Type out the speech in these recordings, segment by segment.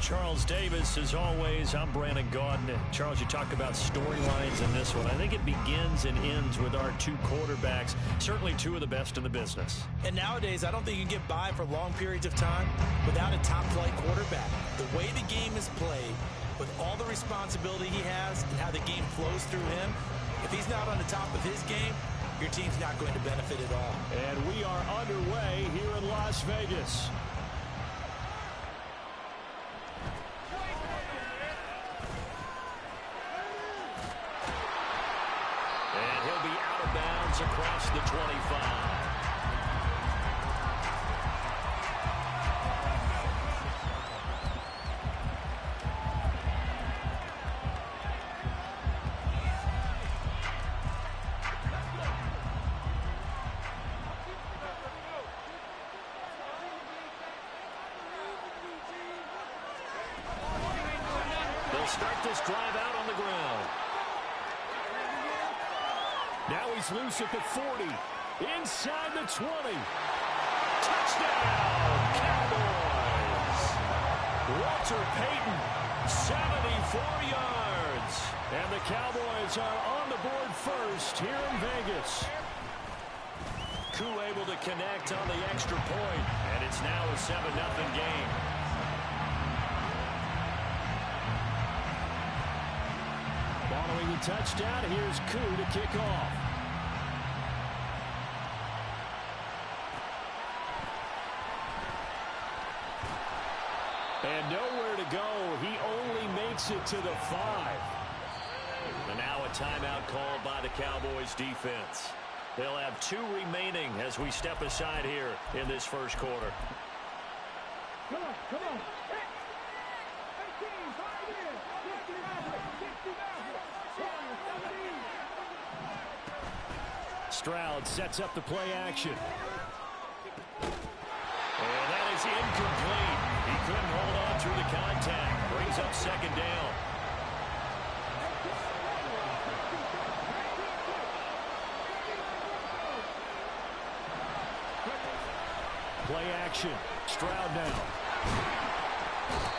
Charles Davis. As always, I'm Brandon Gaudin. Charles, you talk about storylines in this one. I think it begins and ends with our two quarterbacks, certainly two of the best in the business. And nowadays, I don't think you can get by for long periods of time without a top-flight quarterback. The way the game is played, with all the responsibility he has and how the game flows through him, if he's not on the top of his game, your team's not going to benefit at all. And we are underway here in Las Vegas. And he'll be out of bounds across the 25. Start this drive out on the ground. Now he's loose at the 40. Inside the 20. Touchdown, Cowboys. Walter Payton, 74 yards. And the Cowboys are on the board first here in Vegas. Koo able to connect on the extra point, and it's now a 7-0 game. Following the touchdown, here's Koo to kick off. And nowhere to go. He only makes it to the 5. And now a timeout called by the Cowboys defense. They'll have 2 remaining as we step aside here in this first quarter. Come on, come on. Stroud sets up the play action. And that is incomplete. He couldn't hold on through the contact. Brings up second down. Play action. Stroud now.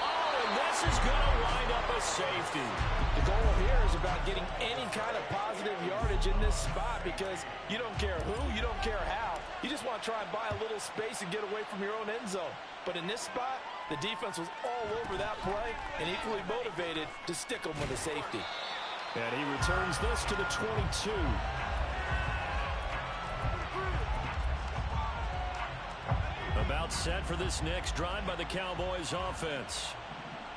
Oh, and this is going to wind up a safety. The goal here is about getting any kind of positive yardage in this spot because you don't care who, you don't care how. You just want to try and buy a little space and get away from your own end zone. But in this spot, the defense was all over that play and equally motivated to stick them with a safety. And he returns this to the 22. About set for this next drive by the Cowboys offense.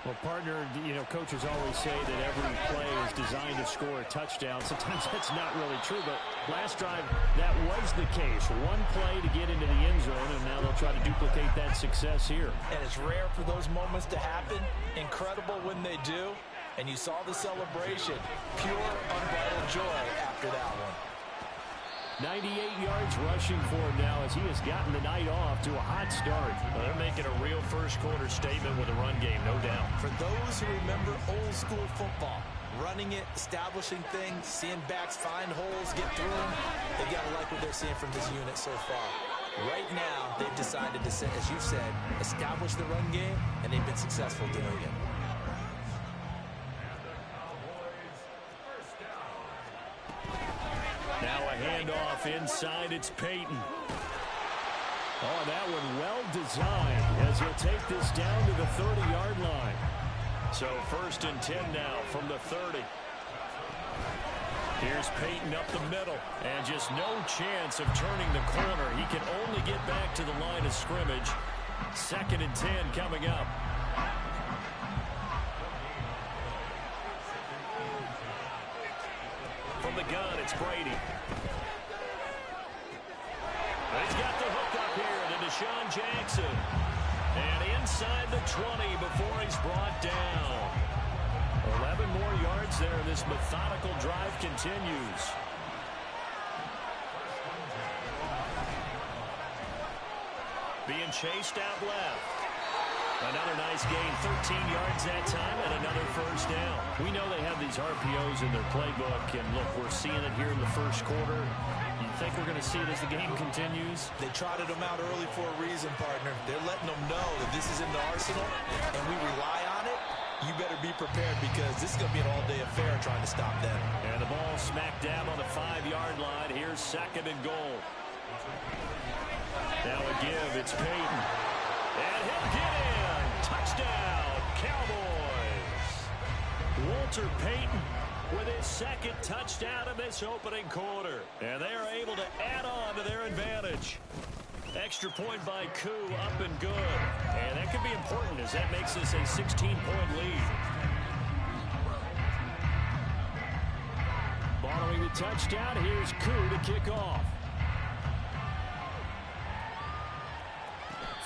Well, partner, coaches always say that every play is designed to score a touchdown. Sometimes that's not really true, but last drive, that was the case. One play to get into the end zone, and now they'll try to duplicate that success here. And it's rare for those moments to happen. Incredible when they do. And you saw the celebration. Pure, unbridled joy after that one. 98 yards rushing for him now as he has gotten the night off to a hot start. Well, they're making a real first-quarter statement with a run game, no doubt. For those who remember old-school football, running it, establishing things, seeing backs find holes, get through them, they got to like what they're seeing from this unit so far. Right now, they've decided to, as you said, establish the run game, and they've been successful doing it. Now a handoff inside, it's Payton. Oh, that one well designed as he'll take this down to the 30-yard line. So 1st and 10 now from the 30. Here's Payton up the middle, and just no chance of turning the corner. He can only get back to the line of scrimmage. 2nd and 10 coming up. From the gun, it's Brady. He's got the hook up here to Deshaun Jackson. And inside the 20 before he's brought down. 11 more yards there. This methodical drive continues. Being chased out left. Another nice gain, 13 yards that time, and another first down. We know they have these RPOs in their playbook, and look, we're seeing it here in the first quarter. You think we're going to see it as the game continues? They trotted them out early for a reason, partner. They're letting them know that this is in the arsenal, and we rely on you better be prepared because this is going to be an all-day affair trying to stop them. And the ball smack dab on the 5-yard line. Here's 2nd and goal. Now a give. It's Payton. And he'll get in. Touchdown, Cowboys. Walter Payton with his 2nd touchdown in this opening quarter. And they are able to add on to their advantage. Extra point by Koo, up and good. And that could be important as that makes this a 16-point lead. Following the touchdown, here's Koo to kick off.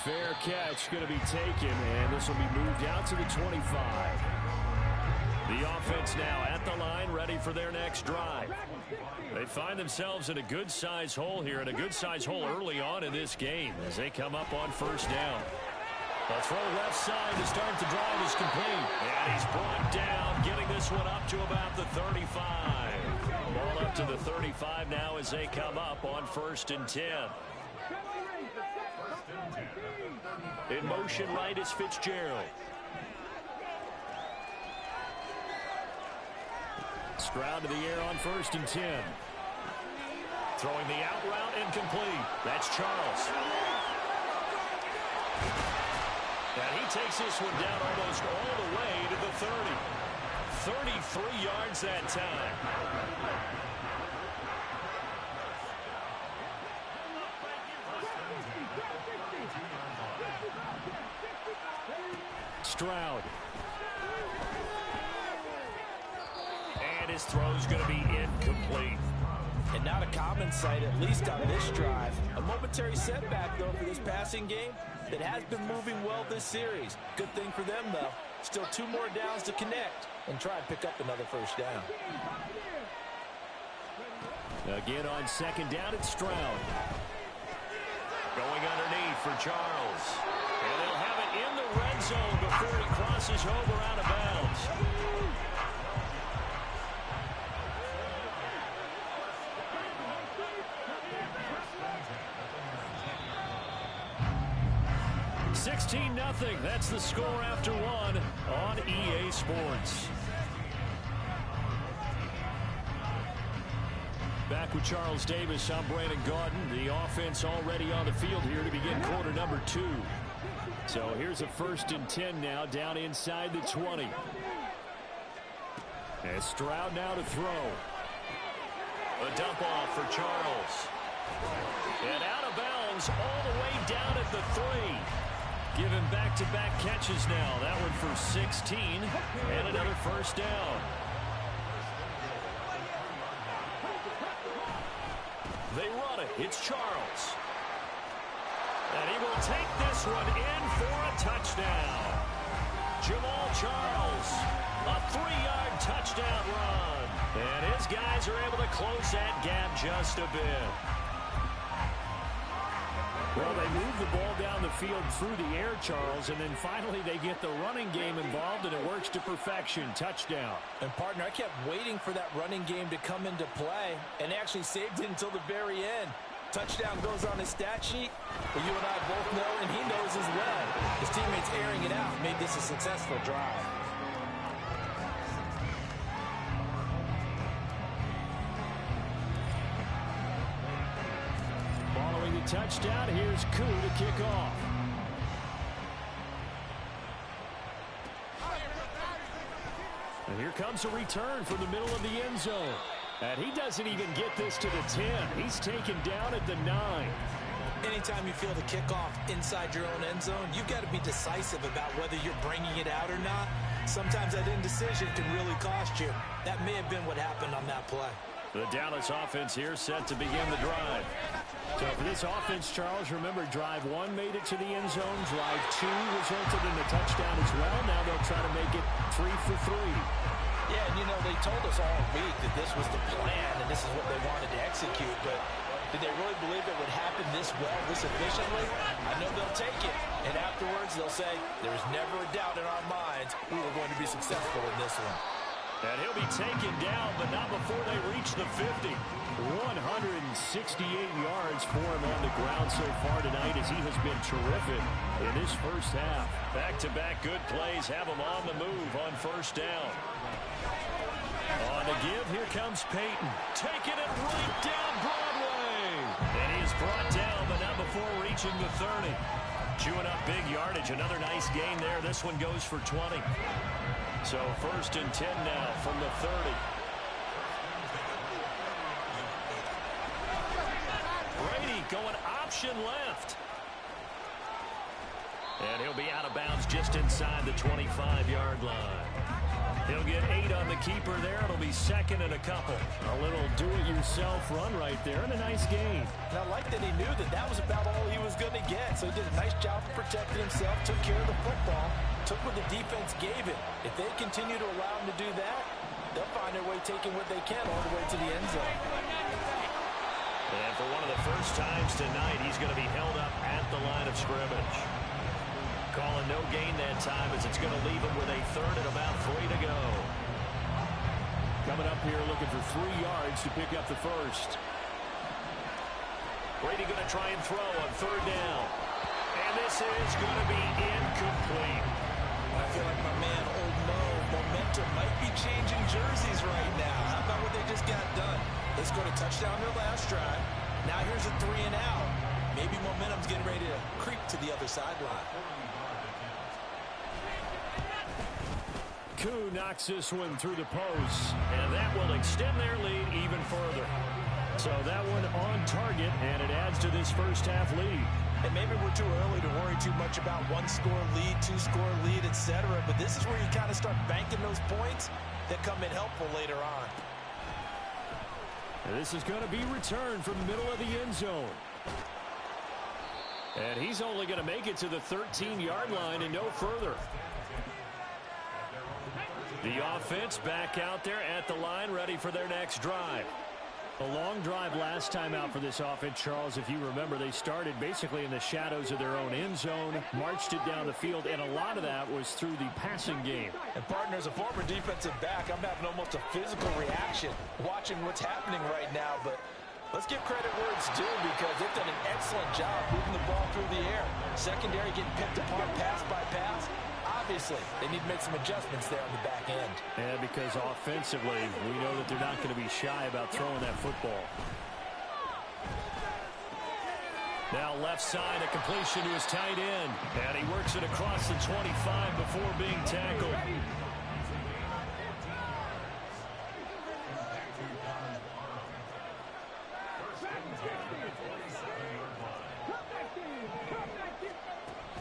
Fair catch going to be taken, and this will be moved out to the 25. The offense now at the line, ready for their next drive. They find themselves in a good-sized hole here, and a good-sized hole early on in this game as they come up on 1st down. A throw left side to start the drive is complete. And he's brought down, getting this one up to about the 35. Ball up to the 35 now as they come up on 1st and 10. In motion right is Fitzgerald. Stroud to the air on 1st and 10. Throwing the out route incomplete. That's Charles. And he takes this one down almost all the way to the 30. 33 yards that time. Stroud. And his throw's going to be incomplete. And not a common sight, at least on this drive. A momentary setback, though, for this passing game that has been moving well this series. Good thing for them, though. Still 2 more downs to connect and try and pick up another 1st down. Again on 2nd down, it's Stroud. Going underneath for Charles. And they'll have it in the red zone before he crosses over out of bounds. $16-0. That's the score after 1 on EA Sports. Back with Charles Davis, I'm Brandon Gaudin. The offense already on the field here to begin quarter number 2. So here's a 1st and 10 now, down inside the 20. And Stroud now to throw. A dump off for Charles. And out of bounds all the way down at the 3. Given back-to-back catches now. That one for 16 and another 1st down. They run it. It's Charles. And he will take this one in for a touchdown. Jamal Charles, a 3-yard touchdown run. And his guys are able to close that gap just a bit. Well, they move the ball down the field through the air, Charles, and then finally they get the running game involved, and it works to perfection. Touchdown. And, partner, I kept waiting for that running game to come into play and actually saved it until the very end. Touchdown goes on his stat sheet, but you and I both know, and he knows as well, his teammates airing it out made this a successful drive. Following the touchdown, here's Koo to kick off. And here comes a return from the middle of the end zone. And he doesn't even get this to the 10. He's taken down at the 9. Anytime you feel the kickoff inside your own end zone, you've got to be decisive about whether you're bringing it out or not. Sometimes that indecision can really cost you. That may have been what happened on that play. The Dallas offense here set to begin the drive. So for this offense, Charles, remember, drive 1 made it to the end zone. Drive 2 resulted in a touchdown as well. Now they'll try to make it 3 for 3. Yeah, and you know, they told us all week that this was the plan and this is what they wanted to execute, but did they really believe it would happen this well, this efficiently? I know they'll take it, and afterwards they'll say, there's never a doubt in our minds we were going to be successful in this one. And he'll be taken down, but not before they reach the 50. 168 yards for him on the ground so far tonight as he has been terrific in this first half. Back-to-back good plays have him on the move on first down. On the give, here comes Peyton. Taking it right down Broadway. And he is brought down, but not before reaching the 30. Chewing up big yardage. Another nice gain there. This one goes for 20. So 1st and 10 now from the 30. Brady going option left. And he'll be out of bounds just inside the 25-yard line. He'll get 8 on the keeper there. It'll be 2nd and a couple. A little do-it-yourself run right there and a nice gain. And I like that he knew that that was about all he was going to get. So he did a nice job of protecting himself, took care of the football, took what the defense gave him. If they continue to allow him to do that, they'll find their way taking what they can all the way to the end zone. And for one of the first times tonight, he's going to be held up at the line of scrimmage. Calling no gain that time as it's going to leave him with a 3rd and about 3 to go. Coming up here looking for 3 yards to pick up the first. Brady going to try and throw on 3rd down. And this is going to be incomplete. I feel like my man, Old Mo, momentum might be changing jerseys right now. How about what they just got done? They scored a touchdown their last drive. Now here's a 3 and out. Maybe momentum's getting ready to creep to the other sideline. Koo knocks this one through the post, and that will extend their lead even further. So that one on target, and it adds to this first half lead. And maybe we're too early to worry too much about 1-score lead, 2-score lead, etc. But this is where you kind of start banking those points that come in helpful later on. And this is going to be returned from the middle of the end zone. And he's only going to make it to the 13-yard line and no further. The offense back out there at the line, ready for their next drive. A long drive last time out for this offense, Charles. If you remember, they started basically in the shadows of their own end zone, marched it down the field, and a lot of that was through the passing game. And, partner, as a former defensive back, I'm having almost a physical reaction watching what's happening right now. But let's give credit where it's due because they've done an excellent job moving the ball through the air. Secondary getting picked apart pass by pass. Obviously, they need to make some adjustments there on the back end. And because offensively, we know that they're not going to be shy about throwing that football. Now left side, a completion to his tight end. And he works it across the 25 before being tackled.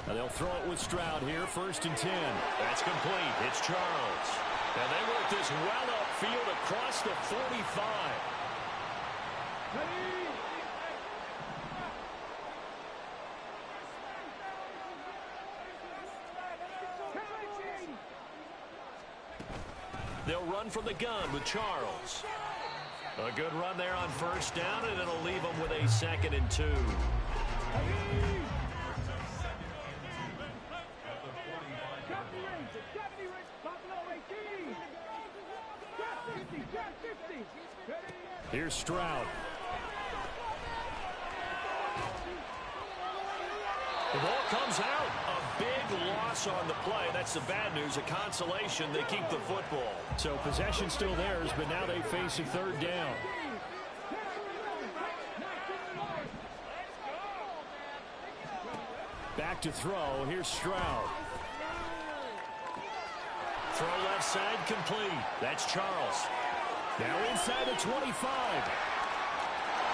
Now they'll throw it with Stroud here, 1st and 10. That's complete. It's Charles. And they work this well upfield across the 45. They'll run from the gun with Charles. A good run there on 1st down, and it'll leave them with a 2nd and 2. Here's Stroud. The ball comes out. A big loss on the play. That's the bad news. A consolation. They keep the football. So possession still theirs, but now they face a 3rd down. Back to throw. Here's Stroud. Throw left side complete. That's Charles. Now inside the 25.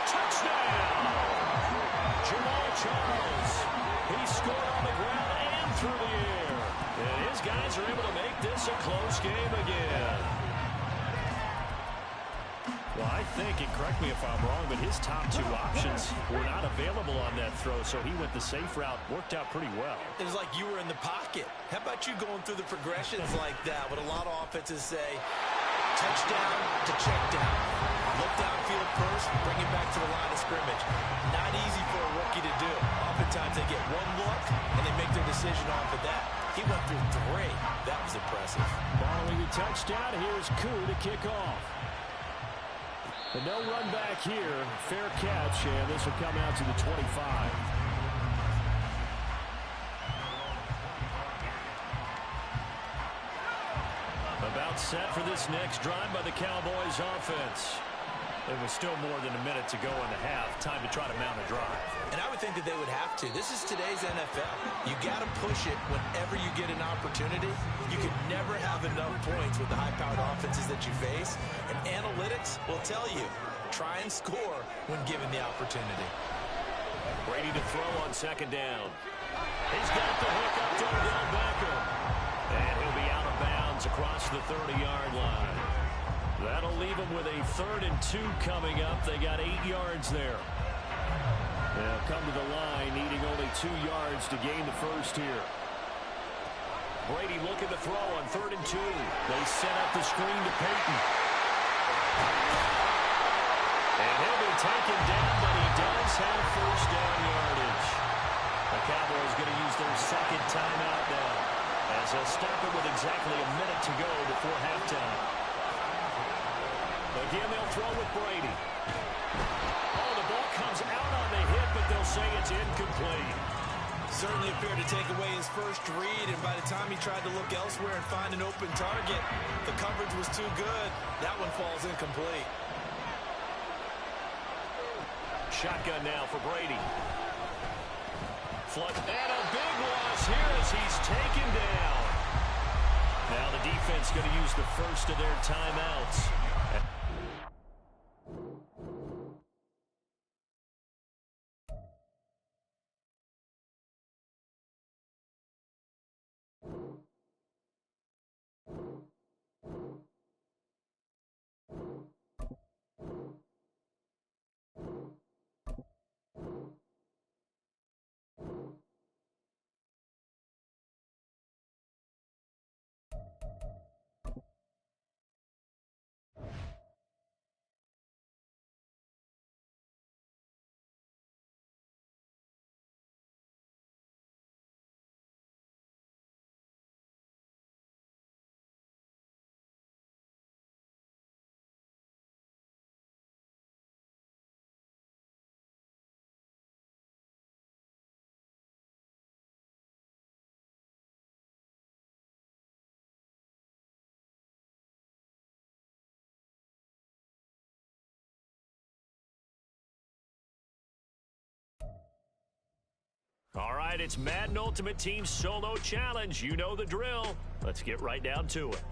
Touchdown! Jamal Charles. He scored on the ground and through the air. And his guys are able to make this a close game again. Well, I think, and correct me if I'm wrong, but his top 2 options were not available on that throw, so he went the safe route, worked out pretty well. It was like you were in the pocket. How about you going through the progressions like that? What a lot of offenses say, touchdown to check down. Look downfield first, bring it back to the line of scrimmage. Not easy for a rookie to do. Oftentimes they get one look, and they make their decision off of that. He went through 3. That was impressive. Following the touchdown, here's Koo to kick off. But no run back here. Fair catch, and this will come out to the 25. About set for this next drive by the Cowboys offense. It was still more than a minute to go in the half. Time to try to mount a drive. And I would think that they would have to. This is today's NFL. You got to push it whenever you get an opportunity. You can never have enough points with the high-powered offenses that you face. And analytics will tell you, try and score when given the opportunity. Brady to throw on second down. He's got the hook up to Odell Beckham. And he'll be out of bounds across the 30-yard line. That'll leave them with a 3rd and 2 coming up. They got 8 yards there. They'll come to the line, needing only 2 yards to gain the first here. Brady looking to throw on 3rd and 2. They set up the screen to Peyton. And he'll be taken down, but he does have first down yardage. The Cowboys going to use their second timeout now, as they'll stop it with exactly a minute to go before halftime. Again, they'll throw with Brady. Oh, the ball comes out on the hit, but they'll say it's incomplete. Certainly appeared to take away his first read, and by the time he tried to look elsewhere and find an open target, the coverage was too good. That one falls incomplete. Shotgun now for Brady. Flood, and a big loss here as he's taken down. Now the defense going to use the first of their timeouts. All right, it's Madden Ultimate Team Solo Challenge. You know the drill. Let's get right down to it.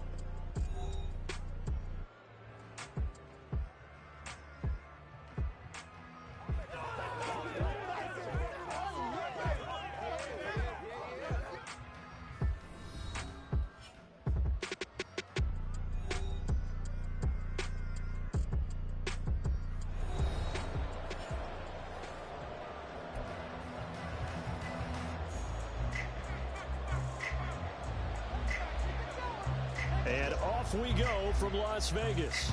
And off we go from Las Vegas.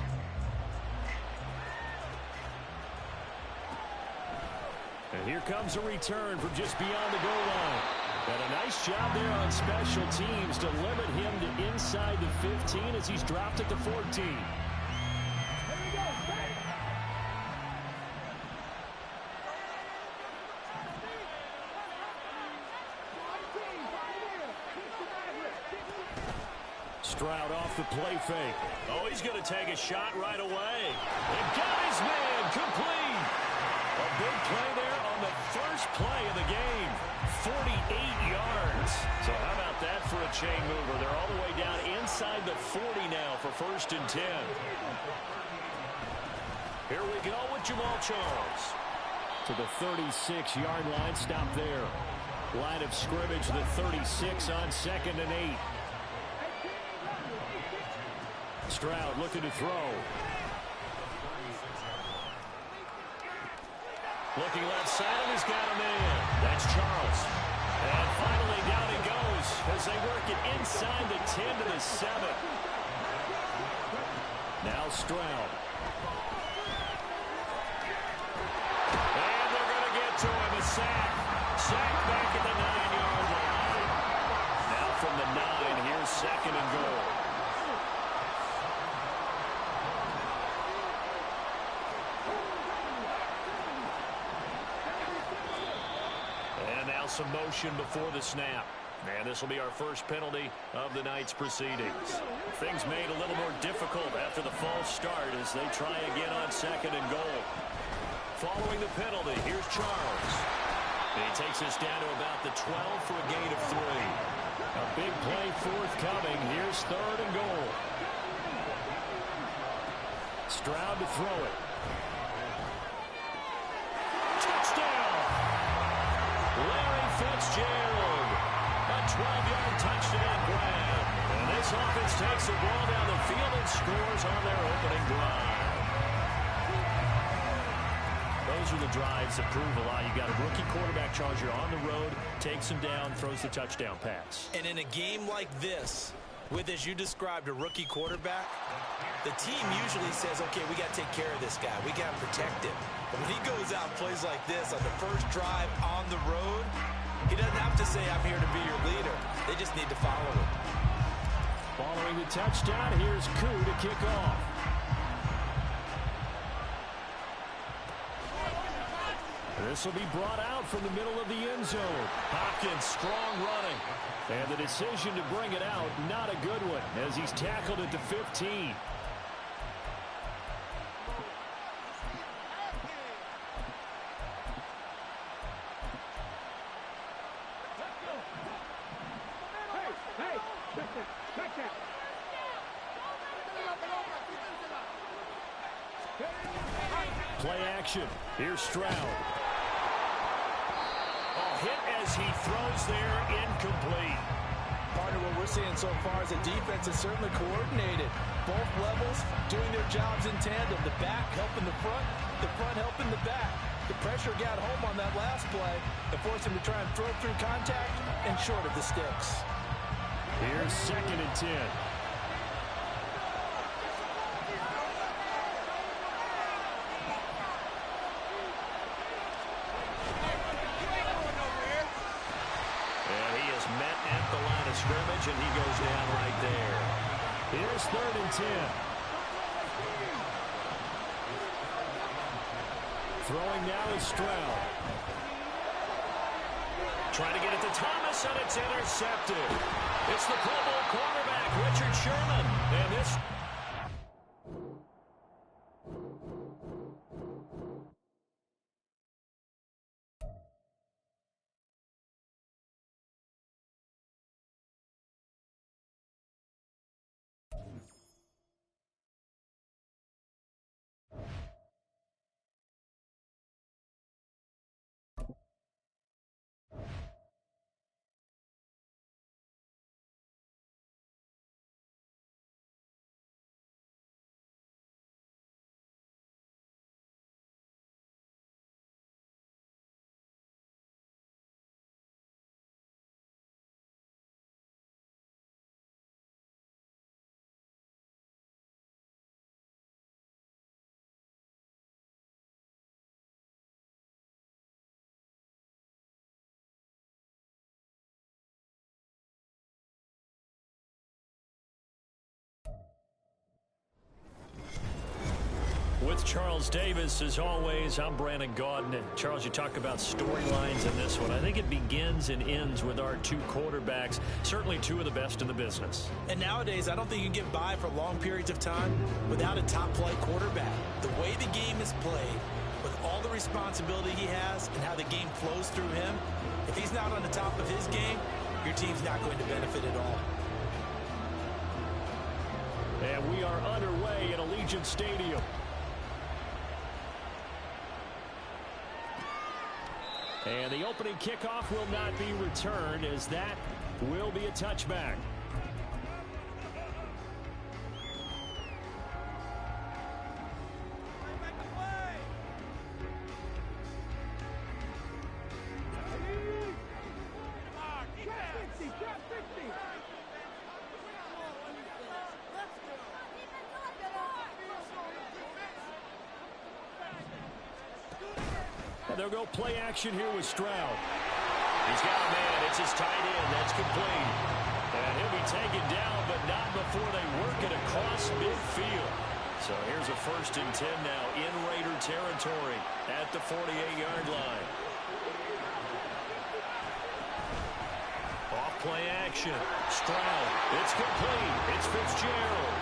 And here comes a return from just beyond the goal line. And a nice job there on special teams to limit him to inside the 15 as he's dropped at the 14. Stroud off the play fake. Oh, he's going to take a shot right away. And got his man complete. A big play there on the first play of the game. 48 yards. So how about that for a chain mover? They're all the way down inside the 40 now for 1st and 10. Here we go with Jamal Charles. To the 36-yard line. Stop there. Line of scrimmage, the 36 on 2nd and 8. Stroud looking to throw. Looking left side, and he's got a man. That's Charles. And finally down he goes as they work it inside the 10 to the 7. Now Stroud. And they're going to get to him. A sack. Sack back at the 9-yard line. Now for second and goal. And now some motion before the snap. And this will be our first penalty of the night's proceedings. Things made a little more difficult after the false start as they try again on second and goal. Following the penalty, here's Charles. He takes us down to about the 12 for a gain of 3. A big play forthcoming. Here's third and goal. Stroud to throw it. Touchdown! Larry Fitzgerald. A 12-yard touchdown grab. And this offense takes the ball down the field and scores on their opening drive. Those are the drives that prove a lot. You got a rookie quarterback Charger on the road, takes him down, throws the touchdown pass. And in a game like this, with, as you described, a rookie quarterback, the team usually says, okay, we got to take care of this guy. We got to protect him. But when he goes out and plays like this on the first drive on the road, he doesn't have to say, I'm here to be your leader. They just need to follow him. Following the touchdown, here's Koo to kick off. This will be brought out from the middle of the end zone. Hopkins, strong running. And the decision to bring it out, not a good one, as he's tackled at the 15. Play action. Here's Stroud. Hit as he throws there, incomplete. Partner, what we're seeing so far is the defense is certainly coordinated. Both levels doing their jobs in tandem. The back helping the front helping the back. The pressure got home on that last play and forced him to try and throw through contact and short of the sticks. Here's second and 10. Scrimmage, and he goes down right there. Here's third and 10. Throwing now is Stroud. Trying to get it to Thomas, and it's intercepted. It's the Pro Bowl quarterback, Richard Sherman. And this... With Charles Davis, as always, I'm Brandon Gaudin. And Charles, you talk about storylines in this one. I think it begins and ends with our two quarterbacks, certainly two of the best in the business. And nowadays, I don't think you can get by for long periods of time without a top-flight quarterback. The way the game is played, with all the responsibility he has and how the game flows through him, if he's not on the top of his game, your team's not going to benefit at all. And we are underway at Allegiant Stadium. And the opening kickoff will not be returned, as that will be a touchback. They'll go play action here with Stroud. He's got a man. It's his tight end. That's complete. And he'll be taken down, but not before they work it across midfield. So here's a 1st and 10 now in Raider territory at the 48-yard line. Off play action. Stroud. It's complete. It's Fitzgerald.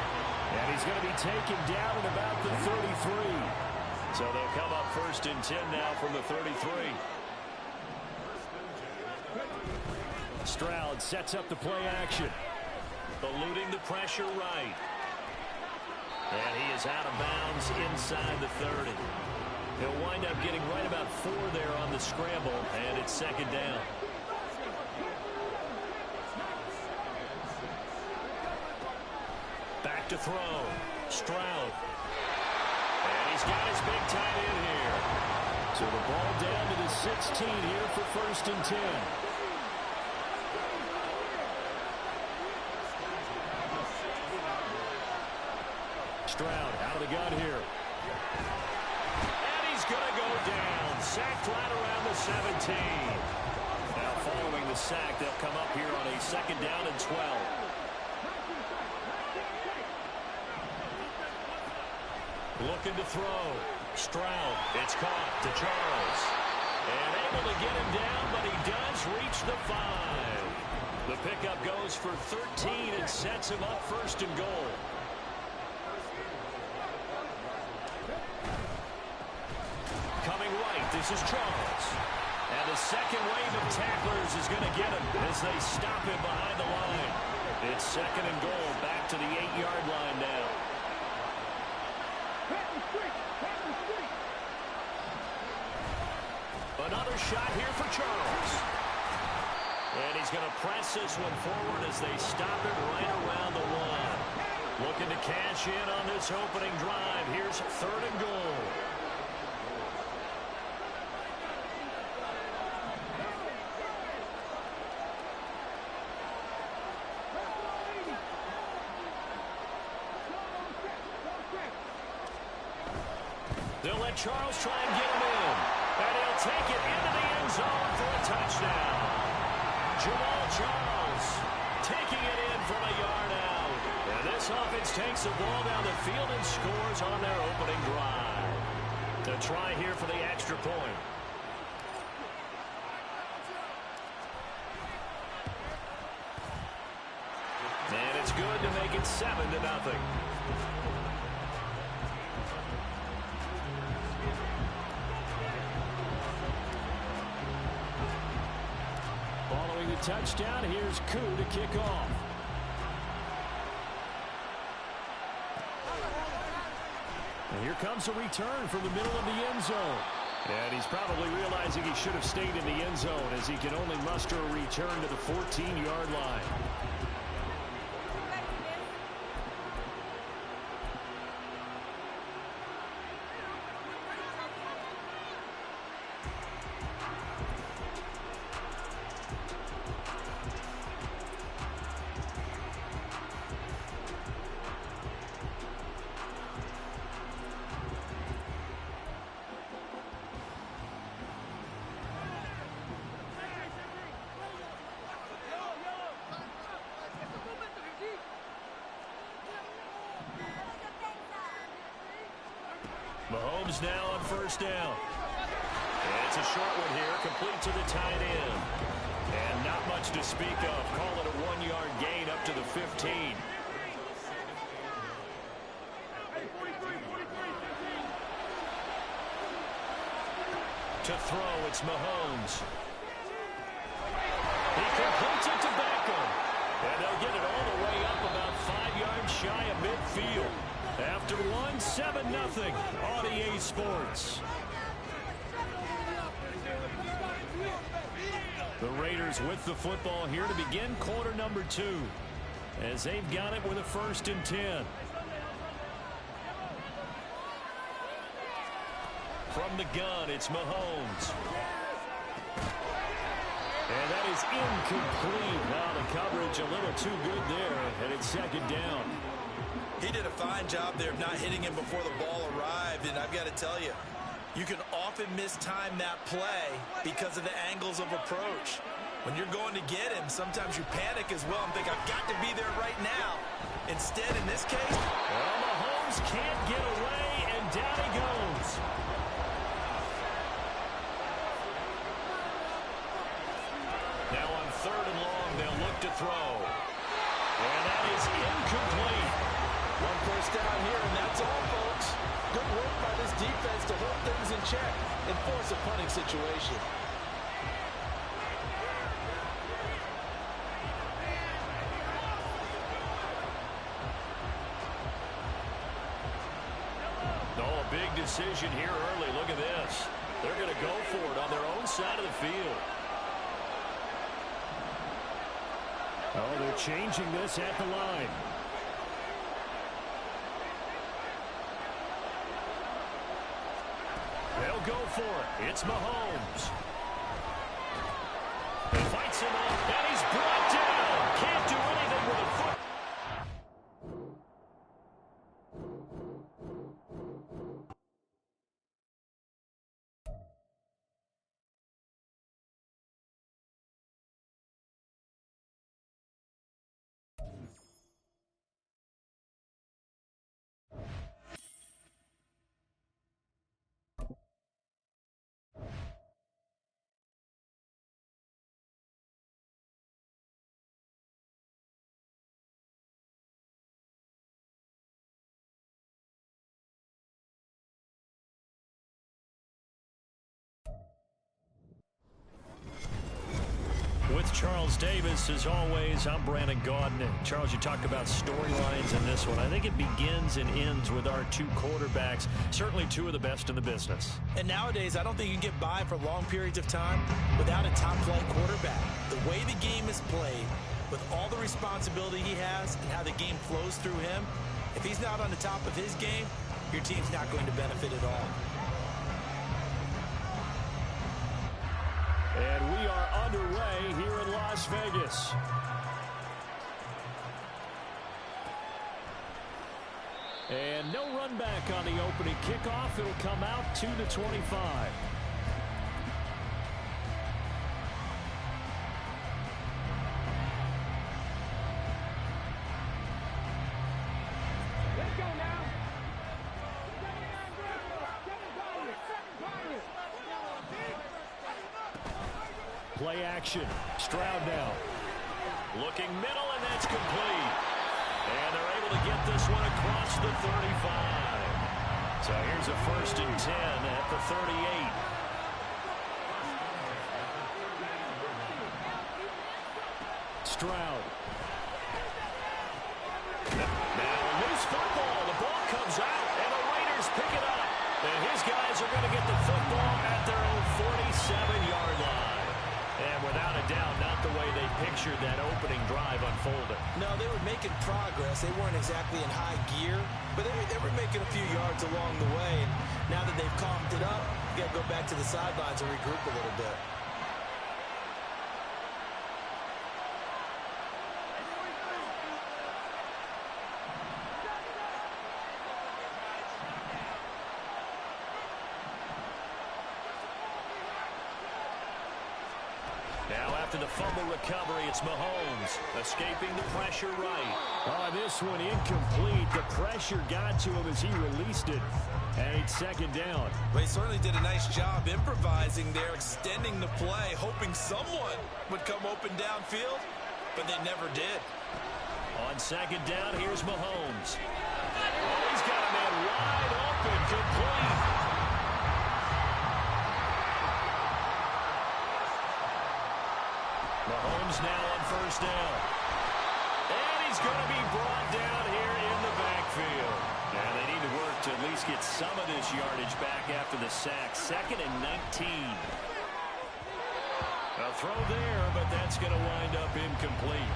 And he's going to be taken down at about the 33. So they'll come up 1st and 10 now from the 33. Stroud sets up the play action. Eluding the pressure right. And he is out of bounds inside the 30. He'll wind up getting right about 4 there on the scramble, and it's 2nd down. Back to throw. Stroud. And he's got his big tight end here. So the ball down to the 16 here for 1st and 10. Stroud out of the gun here. And he's going to go down. Sacked right around the 17. Now following the sack, they'll come up here on a 2nd down and 12. Looking to throw. Stroud. It's caught to Charles. And able to get him down, but he does reach the 5. The pickup goes for 13 and sets him up 1st and goal. Coming right, this is Charles. And the second wave of tacklers is going to get him as they stop him behind the line. It's 2nd and goal, back to the 8-yard line now. Another shot here for Charles. And he's going to press this one forward as they stop it right around the 1. Looking to cash in on this opening drive. Here's 3rd and goal. They'll let Charles try and get him in. And he'll take it into the end zone for a touchdown. Jamal Charles taking it in from a yard out. And this offense takes the ball down the field and scores on their opening drive. The try here for the extra point. And it's good to make it 7-0. Following the touchdown, here's Koo to kick off. And here comes a return from the middle of the end zone. And he's probably realizing he should have stayed in the end zone as he can only muster a return to the 14-yard line. Mahomes now on 1st down. And it's a short one here, complete to the tight end. And not much to speak of. Call it a 1-yard gain up to the 15. To throw, it's Mahomes. He completes it to Beckham. And they'll get it all the way up about 5 yards shy of midfield. After 7-0 on EA Sports. The Raiders with the football here to begin quarter number 2. As they've got it with a 1st and 10. From the gun, it's Mahomes. And that is incomplete. Now the coverage a little too good there, and it's 2nd down. He did a fine job there of not hitting him before the ball arrived, and I've got to tell you, you can often mistime that play because of the angles of approach. When you're going to get him, sometimes you panic as well and think, I've got to be there right now. Instead, in this case, well, Mahomes can't get away, and down he goes. Now on 3rd and long, they'll look to throw. And that is incomplete. 1 first down here, and that's all, folks. Good work by this defense to hold things in check and force a punting situation. Oh, a big decision here early. Look at this. They're going to go for it on their own side of the field. Oh, they're changing this at the line. They'll go for it. It's Mahomes. He fights him off, and he's brought down. Can't do anything with a foot. With Charles Davis, as always, I'm Brandon Gaudin. Charles, you talked about storylines in this one. I think it begins and ends with our 2 quarterbacks, certainly 2 of the best in the business. And nowadays, I don't think you can get by for long periods of time without a top-flight quarterback. The way the game is played, with all the responsibility he has and how the game flows through him, if he's not on the top of his game, your team's not going to benefit at all. And we are underway here in Las Vegas. And no run back on the opening kickoff. It'll come out 2-25. Let's go now. Play action. Stroud now. Looking middle, and that's complete. And they're able to get this one across the 35. So here's a 1st and 10 at the 38. Stroud. Now loose football. The ball comes out, and the Raiders pick it up. And his guys are going to get the football at their own 47-yard line. And without a doubt, not the way they pictured that opening drive unfolding. No, they were making progress. They weren't exactly in high gear, but they were making a few yards along the way. And now that they've calmed it up, you got to go back to the sidelines and regroup a little bit. Now after the fumble recovery, it's Mahomes escaping the pressure right. Oh, this one incomplete. The pressure got to him as he released it. And it's 2nd down. Well, he certainly did a nice job improvising there, extending the play, hoping someone would come open downfield, but they never did. On 2nd down, here's Mahomes. Oh, he's got a man wide open, complete. Mahomes now on 1st down. And he's going to be brought down here in the backfield. And they need to work to at least get some of this yardage back after the sack. 2nd and 19. A throw there, but that's going to wind up incomplete.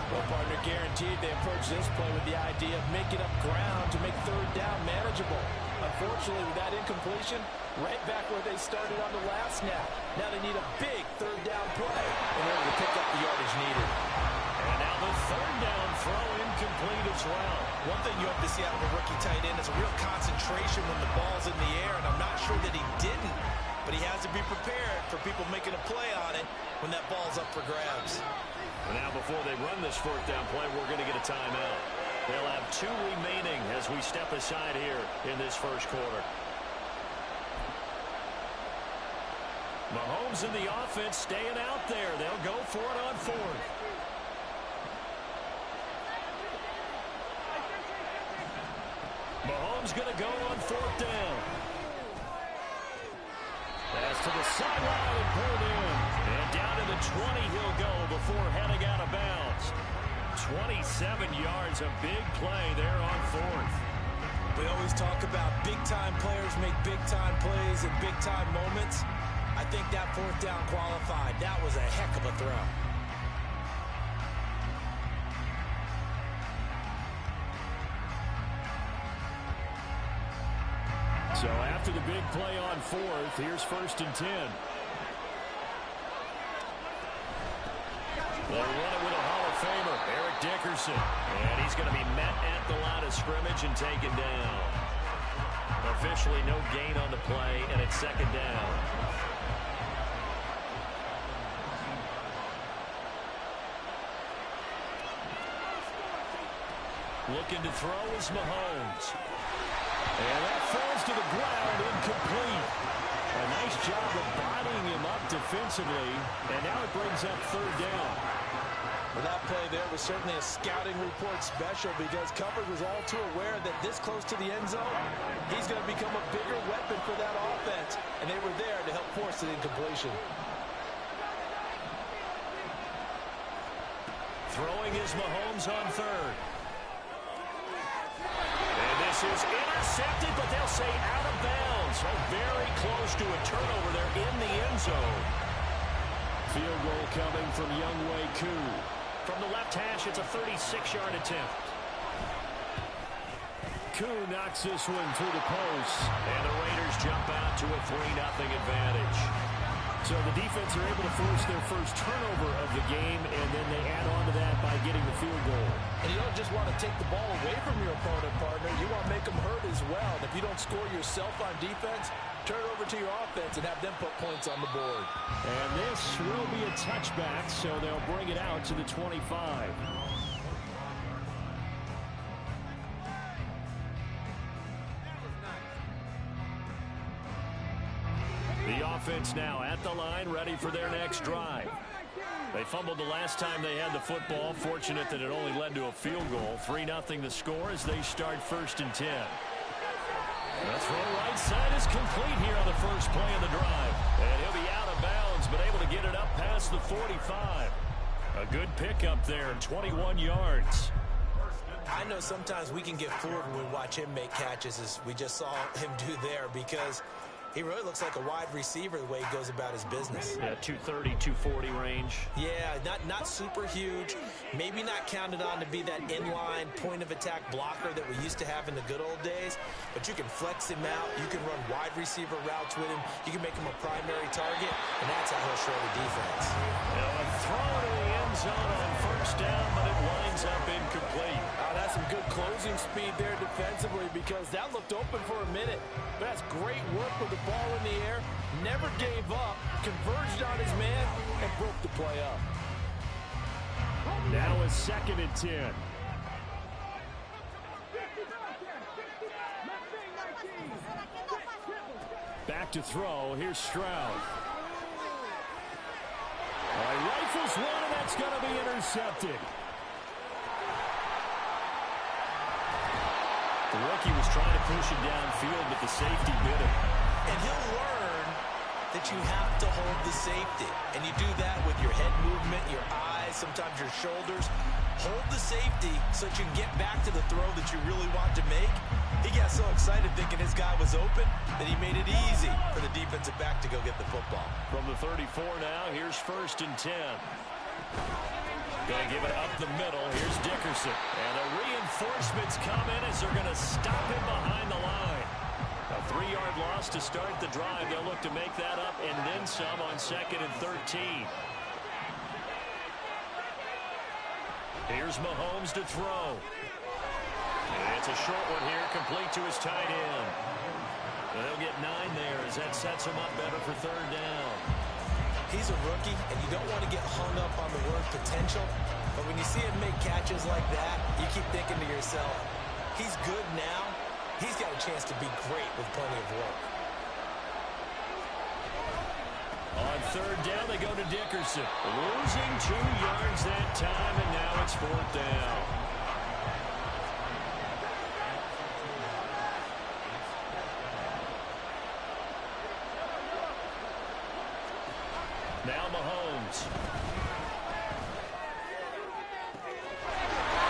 Well, partner, guaranteed they approach this play with the idea of making up ground to make 3rd down manageable. Unfortunately, with that incompletion, right back where they started on the last snap. Now they need a big 3rd down play in order to pick up the yardage needed. And now the 3rd down throw incomplete as well. One thing you hope to see out of a rookie tight end is a real concentration when the ball's in the air, and I'm not sure that he didn't, but he has to be prepared for people making a play on it when that ball's up for grabs. Now before they run this fourth down play, we're going to get a timeout. They'll have 2 remaining as we step aside here in this first quarter. Mahomes and the offense staying out there. They'll go for it on 4th. Mahomes going to go on 4th down. Pass to the sideline and pulled in. And down to the 20 he'll go before heading out of bounds. 27 yards, a big play there on 4th. We always talk about big-time players make big-time plays in big-time moments. I think that 4th down qualified. That was a heck of a throw. So after the big play on 4th, here's 1st and 10. They'll run it with a Hall of Famer, Eric Dickerson. And he's going to be met at the line of scrimmage and taken down. Officially no gain on the play, and it's 2nd down. Looking to throw is Mahomes. And that falls to the ground, incomplete. A nice job of bodying him up defensively, and now it brings up 3rd down. Well, that play there was certainly a scouting report special because coverage was all too aware that this close to the end zone, he's going to become a bigger weapon for that offense, and they were there to help force the incompletion. Throwing is Mahomes on 3rd. And this is intercepted, but they'll say out of bounds. So very close to a turnover there in the end zone. Field goal coming from Younghoe Koo. From the left hash, it's a 36-yard attempt. Koo knocks this one through the post. And the Raiders jump out to a 3-0 advantage. So the defense are able to force their first turnover of the game, and then they add on to that by getting the field goal. And you don't just want to take the ball away from your opponent, partner. You want to make them hurt as well. And if you don't score yourself on defense, turn it over to your offense and have them put points on the board. And this will be a touchback, so they'll bring it out to the 25. The offense now at the line, ready for their next drive. They fumbled the last time they had the football. Fortunate that it only led to a field goal. 3-0 the score as they start 1st and 10. The throw right side is complete here on the first play of the drive. And he'll be out of bounds, but able to get it up past the 45. A good pickup there, 21 yards. I know sometimes we can get fooled when we watch him make catches, as we just saw him do there, because he really looks like a wide receiver the way he goes about his business. Yeah, 230, 240 range. Yeah, not super huge. Maybe not counted on to be that inline point-of-attack blocker that we used to have in the good old days. But you can flex him out. You can run wide receiver routes with him. You can make him a primary target, and that's how he'll show the defense. A throw to the end zone on 1st down, but it winds up incomplete. That's some good closing speed there defensively, because that looked open for a minute. But that's great work with the ball in the air. Never gave up, converged on his man, and broke the play up. Now a 2nd and 10. Back to throw. Here's Stroud. Rifles one, and that's going to be intercepted. The rookie was trying to push him downfield, but the safety bit him. And he'll learn that you have to hold the safety. And you do that with your head movement, your eyes, sometimes your shoulders. Hold the safety so that you can get back to the throw that you really want to make. He got so excited thinking his guy was open that he made it easy for the defensive back to go get the football. From the 34 now, here's 1st and 10. Going to give it up the middle. Here's Dickerson. And the reinforcements come in as they're going to stop him behind the line. A 3-yard loss to start the drive. They'll look to make that up and then some on 2nd and 13. Here's Mahomes to throw. And it's a short one here, complete to his tight end. They'll get 9 there as that sets them up better for third down. He's a rookie, and you don't want to get hung up on the word potential. But when you see him make catches like that, you keep thinking to yourself, he's good now. He's got a chance to be great with plenty of work. On third down, they go to Dickerson. Losing 2 yards that time, and now it's fourth down. Now Mahomes.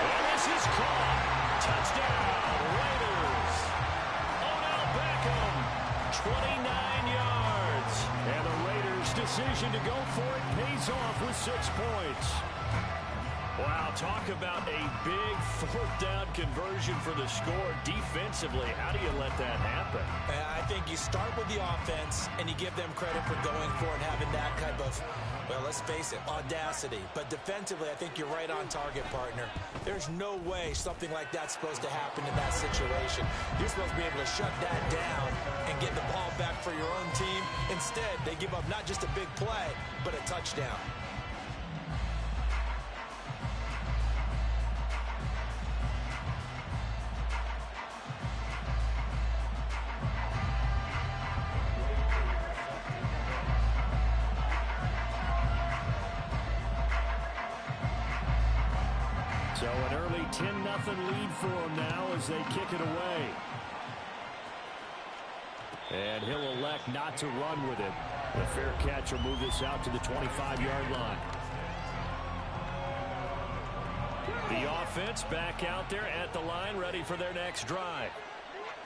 And this is caught. Touchdown, Raiders. Odell Beckham, 29 yards. And the Raiders' decision to go for it pays off with 6 points. Wow, talk about a big fourth down conversion for the score. Defensively, how do you let that happen? I think you start with the offense, and you give them credit for going for it and having that type of, well, let's face it, audacity. But defensively, I think you're right on target, partner. There's no way something like that's supposed to happen in that situation. You're supposed to be able to shut that down and get the ball back for your own team. Instead, they give up not just a big play, but a touchdown. So an early 10-0 lead for him now as they kick it away. And he'll elect not to run with it. The fair catch will move this out to the 25-yard line. The offense back out there at the line, ready for their next drive.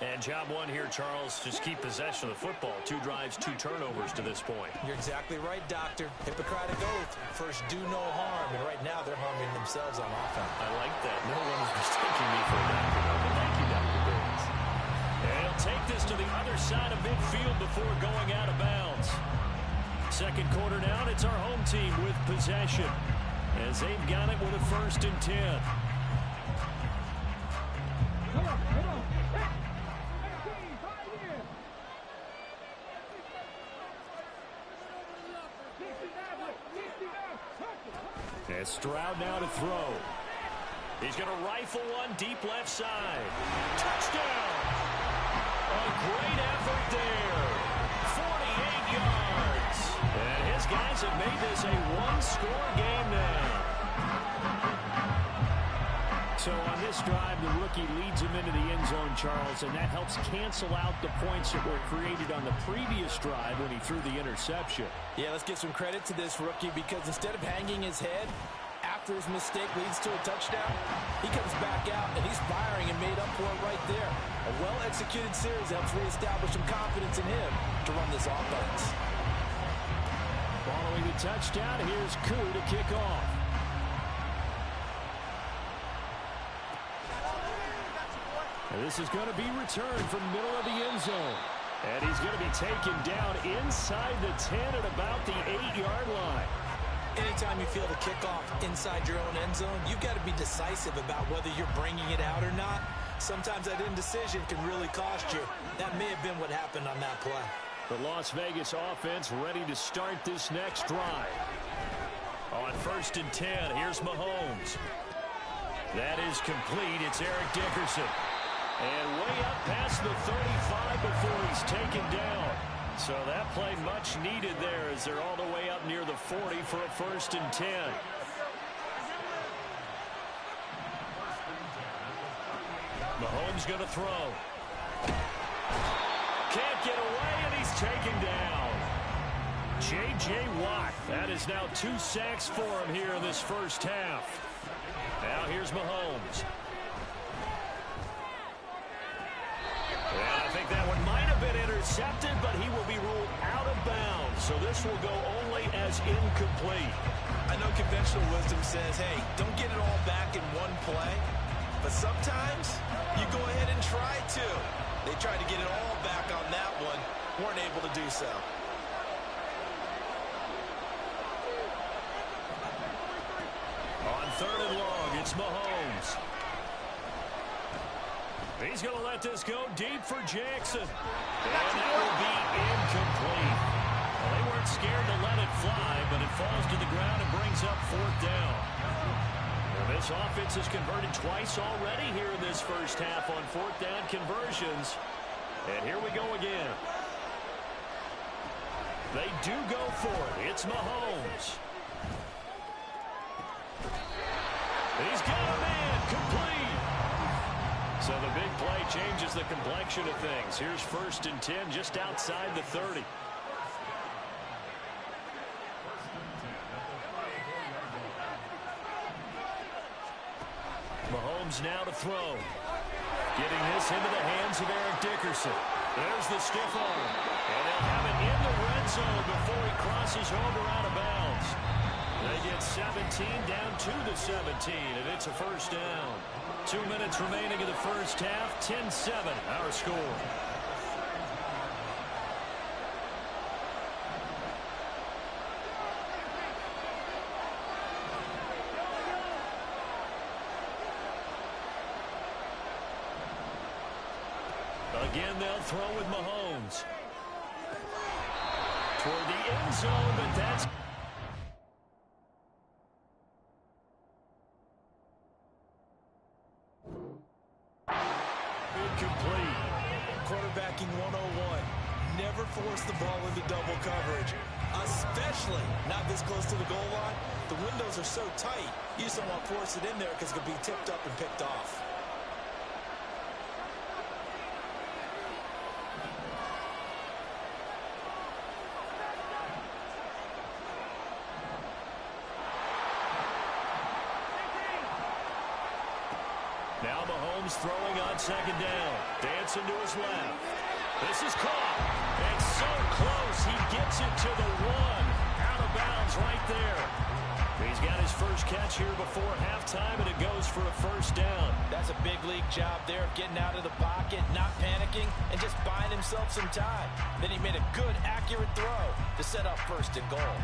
And job one here, Charles, just keep possession of the football. 2 drives, 2 turnovers to this point. You're exactly right, Doctor. Hippocratic oath. First, do no harm. And right now, they're harming themselves on offense. I like that. No one is mistaking me for a doctor. Thank you, Dr. Baines. And he'll take this to the other side of midfield before going out of bounds. Second quarter now, and it's our home team with possession as they've got it with a 1st and 10. Come on, come on. And Stroud now to throw. He's going to rifle one deep left side. Touchdown! A great effort there. 48 yards. And his guys have made this a 1-score game now. So on this drive, the rookie leads him into the end zone, Charles, and that helps cancel out the points that were created on the previous drive when he threw the interception. Yeah, let's give some credit to this rookie because instead of hanging his head after his mistake leads to a touchdown, he comes back out and he's firing and made up for it right there. A well-executed series helps reestablish some confidence in him to run this offense. Following the touchdown, here's Koo to kick off. And this is going to be returned from the middle of the end zone. And he's going to be taken down inside the 10 at about the 8-yard line. Anytime you feel the kickoff inside your own end zone, you've got to be decisive about whether you're bringing it out or not. Sometimes that indecision can really cost you. That may have been what happened on that play. The Las Vegas offense ready to start this next drive. On 1st and 10, here's Mahomes. That is complete. It's Eric Dickerson. And way up past the 35 before he's taken down. So that play much needed there as they're all the way up near the 40 for a 1st and 10. Mahomes going to throw. Can't get away, and he's taken down. J.J. Watt. That is now 2 sacks for him here in this first half. Now here's Mahomes. And I think that one might have been intercepted, but he will be ruled out of bounds. So this will go only as incomplete. I know conventional wisdom says, hey, don't get it all back in one play. But sometimes you go ahead and try to. They tried to get it all back on that one. Weren't able to do so. On 3rd and long, it's Mahomes. He's going to let this go deep for Jackson. And that will be incomplete. Well, they weren't scared to let it fly, but it falls to the ground and brings up 4th down. Well, this offense has converted twice already here in this first half on 4th down conversions. And here we go again. They do go for it. It's Mahomes. He's got a man complete. So the big play changes the complexion of things. Here's 1st and 10 just outside the 30. Mahomes now to throw. Getting this into the hands of Eric Dickerson. There's the stiff arm. And they'll have it in the red zone before he crosses over out of bounds. They get 17 down to the 17, and it's a 1st down. 2 minutes remaining in the first half. 10-7, our score. Again, they'll throw with Mahomes. Toward the end zone, but that's... incomplete. Quarterbacking 101. Never force the ball into double coverage, especially not this close to the goal line. The windows are so tight, you just don't want to force it in there because it could be tipped up and picked off. Now Mahomes throwing on 2nd down. Dancing to his left. This is caught. And so close. He gets it to the 1. Out of bounds right there. He's got his first catch here before halftime, and it goes for a 1st down. That's a big league job there of getting out of the pocket, not panicking, and just buying himself some time. Then he made a good, accurate throw to set up 1st and goal.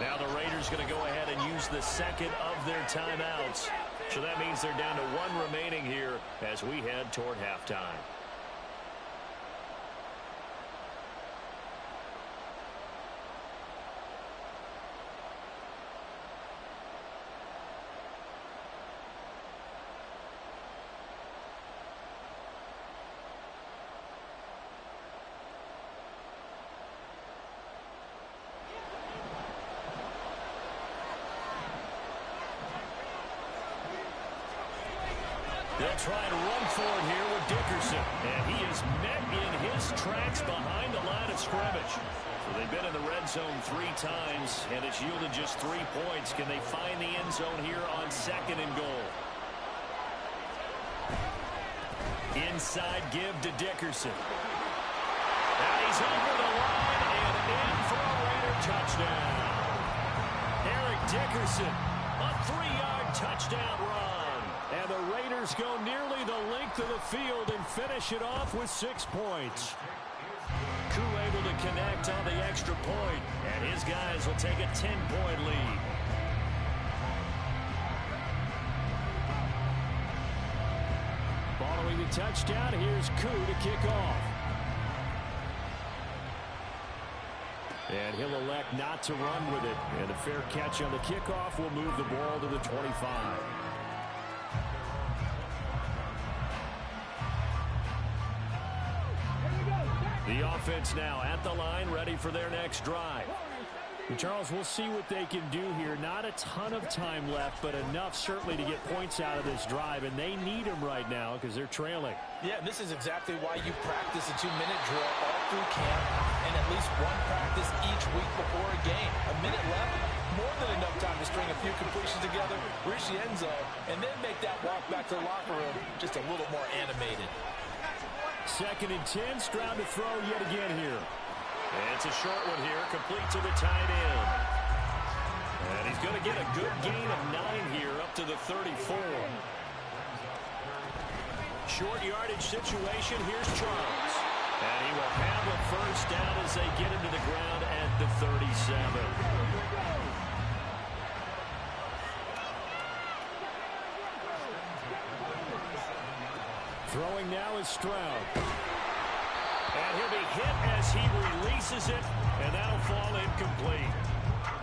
Now the Raiders going to go ahead and use the 2nd of their timeouts. So that means they're down to 1 remaining here as we head toward halftime. They'll try and run for it here with Dickerson. And he is met in his tracks behind the line of scrimmage. So they've been in the red zone 3 times, and it's yielded just 3 points. Can they find the end zone here on 2nd and goal? Inside give to Dickerson. Now he's over the line and in for a Raider touchdown. Eric Dickerson, a 3-yard touchdown run. And the Raiders go nearly the length of the field and finish it off with 6 points. Koo able to connect on the extra point, and his guys will take a 10-point lead. Following the touchdown, here's Koo to kick off. And he'll elect not to run with it. And a fair catch on the kickoff will move the ball to the 25. The offense now at the line, ready for their next drive. And Charles, we'll see what they can do here. Not a ton of time left, but enough certainly to get points out of this drive, and they need them right now because they're trailing. Yeah, and this is exactly why you practice a 2-minute drill all through camp and at least 1 practice each week before a game. A minute left, more than enough time to string a few completions together, reach the end zone, and then make that walk back to the locker room just a little more animated. 2nd and 10, Stroud to throw yet again here. It's a short one here, complete to the tight end. And he's going to get a good gain of 9 here, up to the 34. Short yardage situation. Here's Charles. And he will have a first down as they get him to the ground at the 37. Throwing now is Stroud. And he'll be hit as he releases it, and that'll fall incomplete.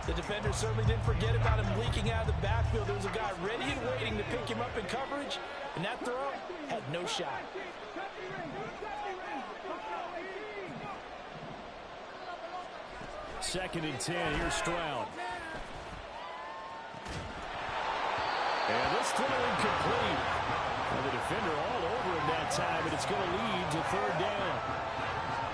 The defender certainly didn't forget about him leaking out of the backfield. There was a guy ready and waiting to pick him up in coverage, and that throw had no shot. Second and 10, here's Stroud. And this throw incomplete. And the defender all over him that time, and it's going to lead to third down.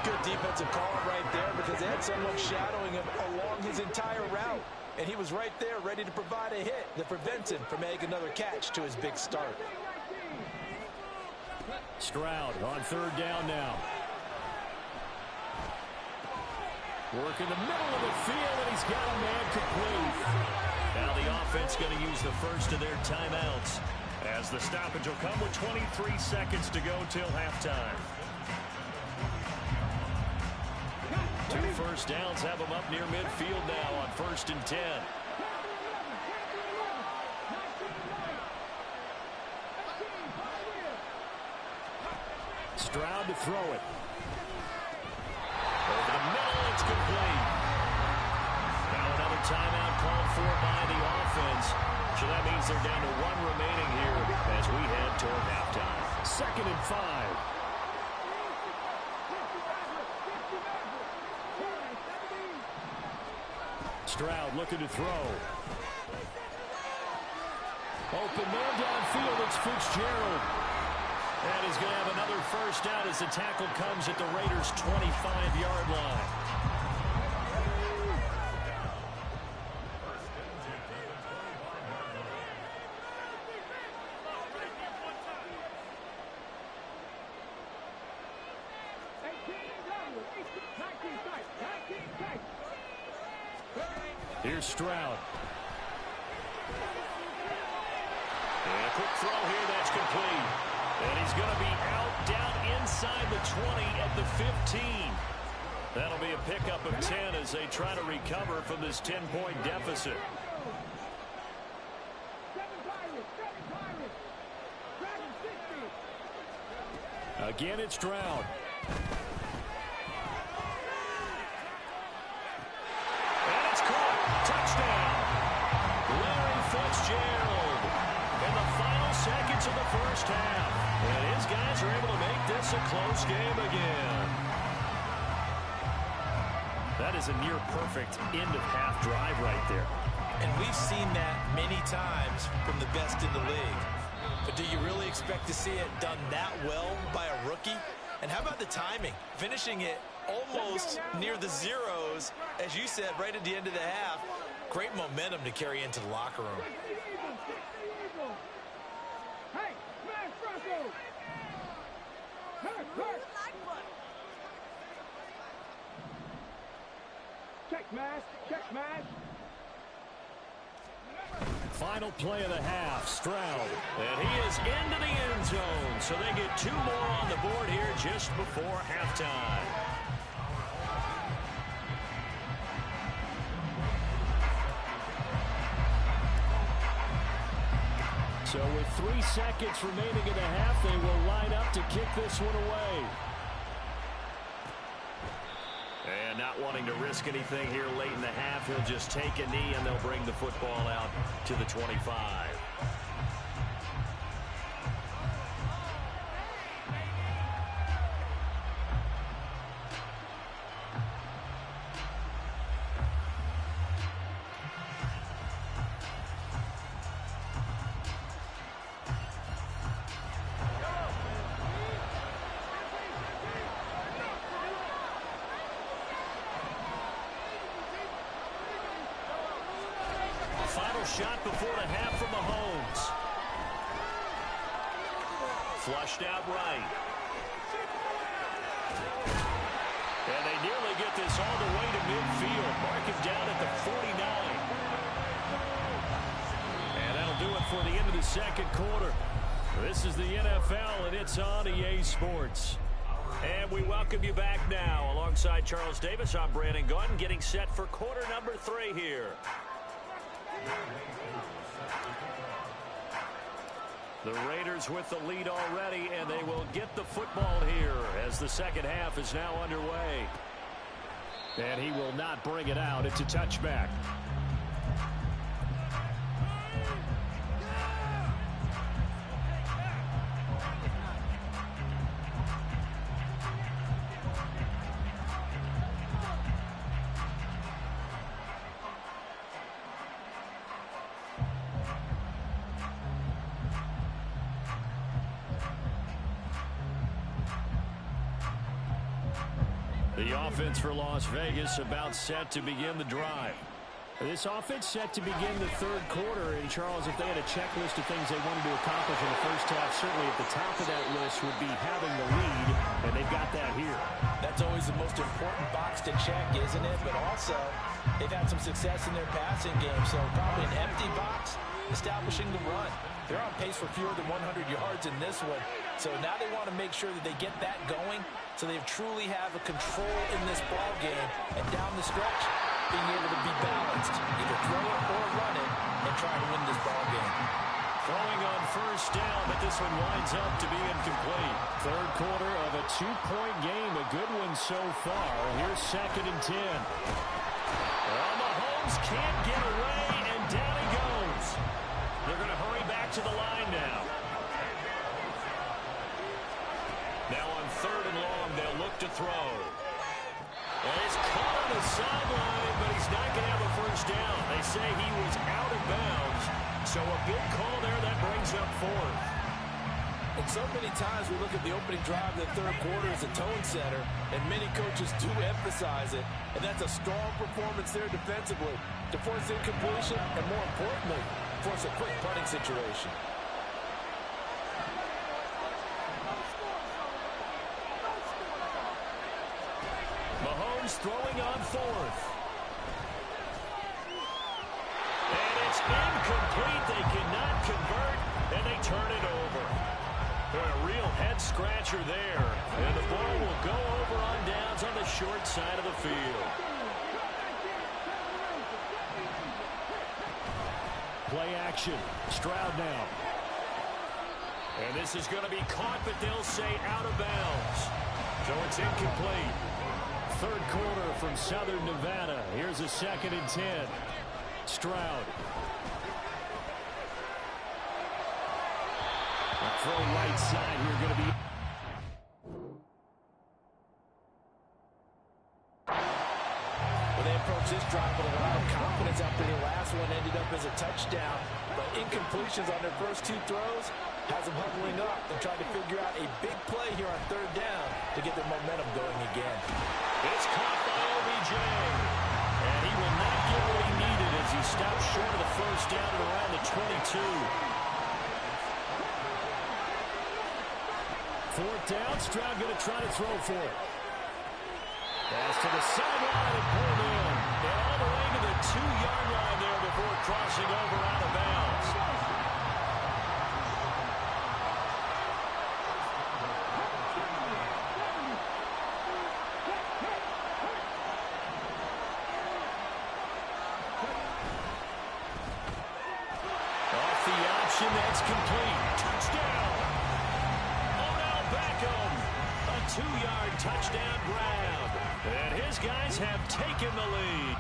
Good defensive call right there because they had someone shadowing him along his entire route. And he was right there ready to provide a hit that prevents him from making another catch to his big start. Stroud on third down now. Work in the middle of the field, and he's got a man complete. Now the offense going to use the first of their timeouts, as the stoppage will come with 23 seconds to go till halftime. 2 first downs have them up near midfield now on 1st and 10. Stroud to throw it. Over the middle, it's complete. Now another timeout called for by the offense. So that means they're down to 1 remaining here as we head toward halftime. 2nd and 5. Stroud looking to throw. Open man downfield, it's Fitzgerald. And he's going to have another first down as the tackle comes at the Raiders' 25-yard line. Here's Stroud. And a quick throw here, that's complete. And he's going to be out down inside the 20 at the 15. That'll be a pickup of 10 as they try to recover from this 10-point deficit. Again, it's Stroud. Fitzgerald in the final seconds of the first half. And his guys are able to make this a close game again. That is a near-perfect end-of-half drive right there. And we've seen that many times from the best in the league. But do you really expect to see it done that well by a rookie? And how about the timing? Finishing it almost near the zeros, as you said, right at the end of the half. Great momentum to carry into the locker room. Hey, smash Bronco! Check smash, check smash. Final play of the half, Stroud. And he is into the end zone. So they get 2 more on the board here just before halftime. So with 3 seconds remaining in the half, they will line up to kick this one away. And not wanting to risk anything here late in the half, he'll just take a knee and they'll bring the football out to the 25. Shot before the half from Mahomes. Flushed out right. And they nearly get this pass all the way to midfield. Mark him down at the 49. And that'll do it for the end of the second quarter. This is the NFL, and it's on EA Sports. And we welcome you back now. Alongside Charles Davis, I'm Brandon Gunn, getting set for quarter number 3 here. The Raiders with the lead already, and they will get the football here as the second half is now underway. And he will not bring it out. It's a touchback. The offense for Las Vegas about set to begin the drive. This offense set to begin the third quarter. And, Charles, if they had a checklist of things they wanted to accomplish in the first half, certainly at the top of that list would be having the lead, and they've got that here. That's always the most important box to check, isn't it? But also, they've had some success in their passing game, so probably an empty box, establishing the run. They're on pace for fewer than 100 yards in this one, so now they want to make sure that they get that going so they truly have a control in this ball game, and down the stretch, being able to be balanced, either throw it or run it, and try to win this ball game. Throwing on first down, but this one winds up to be incomplete. Third quarter of a 2-point game, a good one so far. Here's 2nd and 10. Well, Mahomes can't get away, and down he goes. They're going to hurry back to the line now. Now on 3rd and long, they'll look to throw. And he's caught on the sideline, but he's not going to have a first down. They say he was out of bounds. So a big call there that brings up 4th. And so many times we look at the opening drive of the third quarter as a tone setter, and many coaches do emphasize it. And that's a strong performance there defensively to force incompletion and, more importantly, force a quick punting situation. Mahomes throwing on 4th. And it's incomplete. They cannot convert, and they turn it over. A real head-scratcher there. And the ball will go over on downs on the short side of the field. Play action. Stroud now. And this is going to be caught, but they'll say out of bounds. So it's incomplete. Third quarter from Southern Nevada. Here's a 2nd and 10. Stroud. A throw right side here going to be. Well, they approach this drive with a lot of confidence after their last one ended up as a touchdown. But incompletions on their first 2 throws has them huddling up and trying to figure out a big play here on 3rd down to get their momentum going again. It's caught by OBJ. And he will not get what he needed as he stops short of the first down at around the 22. 4th down, Stroud going to try to throw for it. Pass to the sideline and pulled in. And all the way to the 2-yard line there before crossing over out of bounds. Off the option, that's complete. Touchdown. Odell Beckham. A 2-yard touchdown grab. And his guys have taken the lead.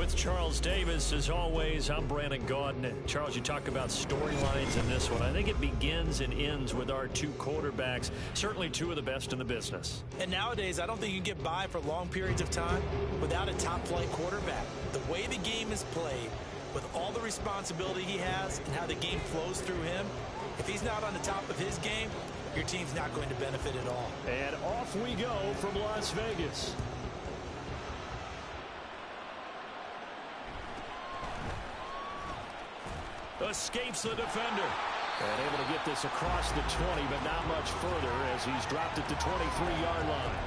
with Charles Davis. As always, I'm Brandon Gaudin. Charles, you talk about storylines in this one. I think it begins and ends with our two quarterbacks, certainly two of the best in the business. And nowadays, I don't think you can get by for long periods of time without a top-flight quarterback. The way the game is played, with all the responsibility he has and how the game flows through him, if he's not on the top of his game, your team's not going to benefit at all. And off we go from Las Vegas. Escapes the defender. And able to get this across the 20, but not much further as he's dropped it to 23-yard line.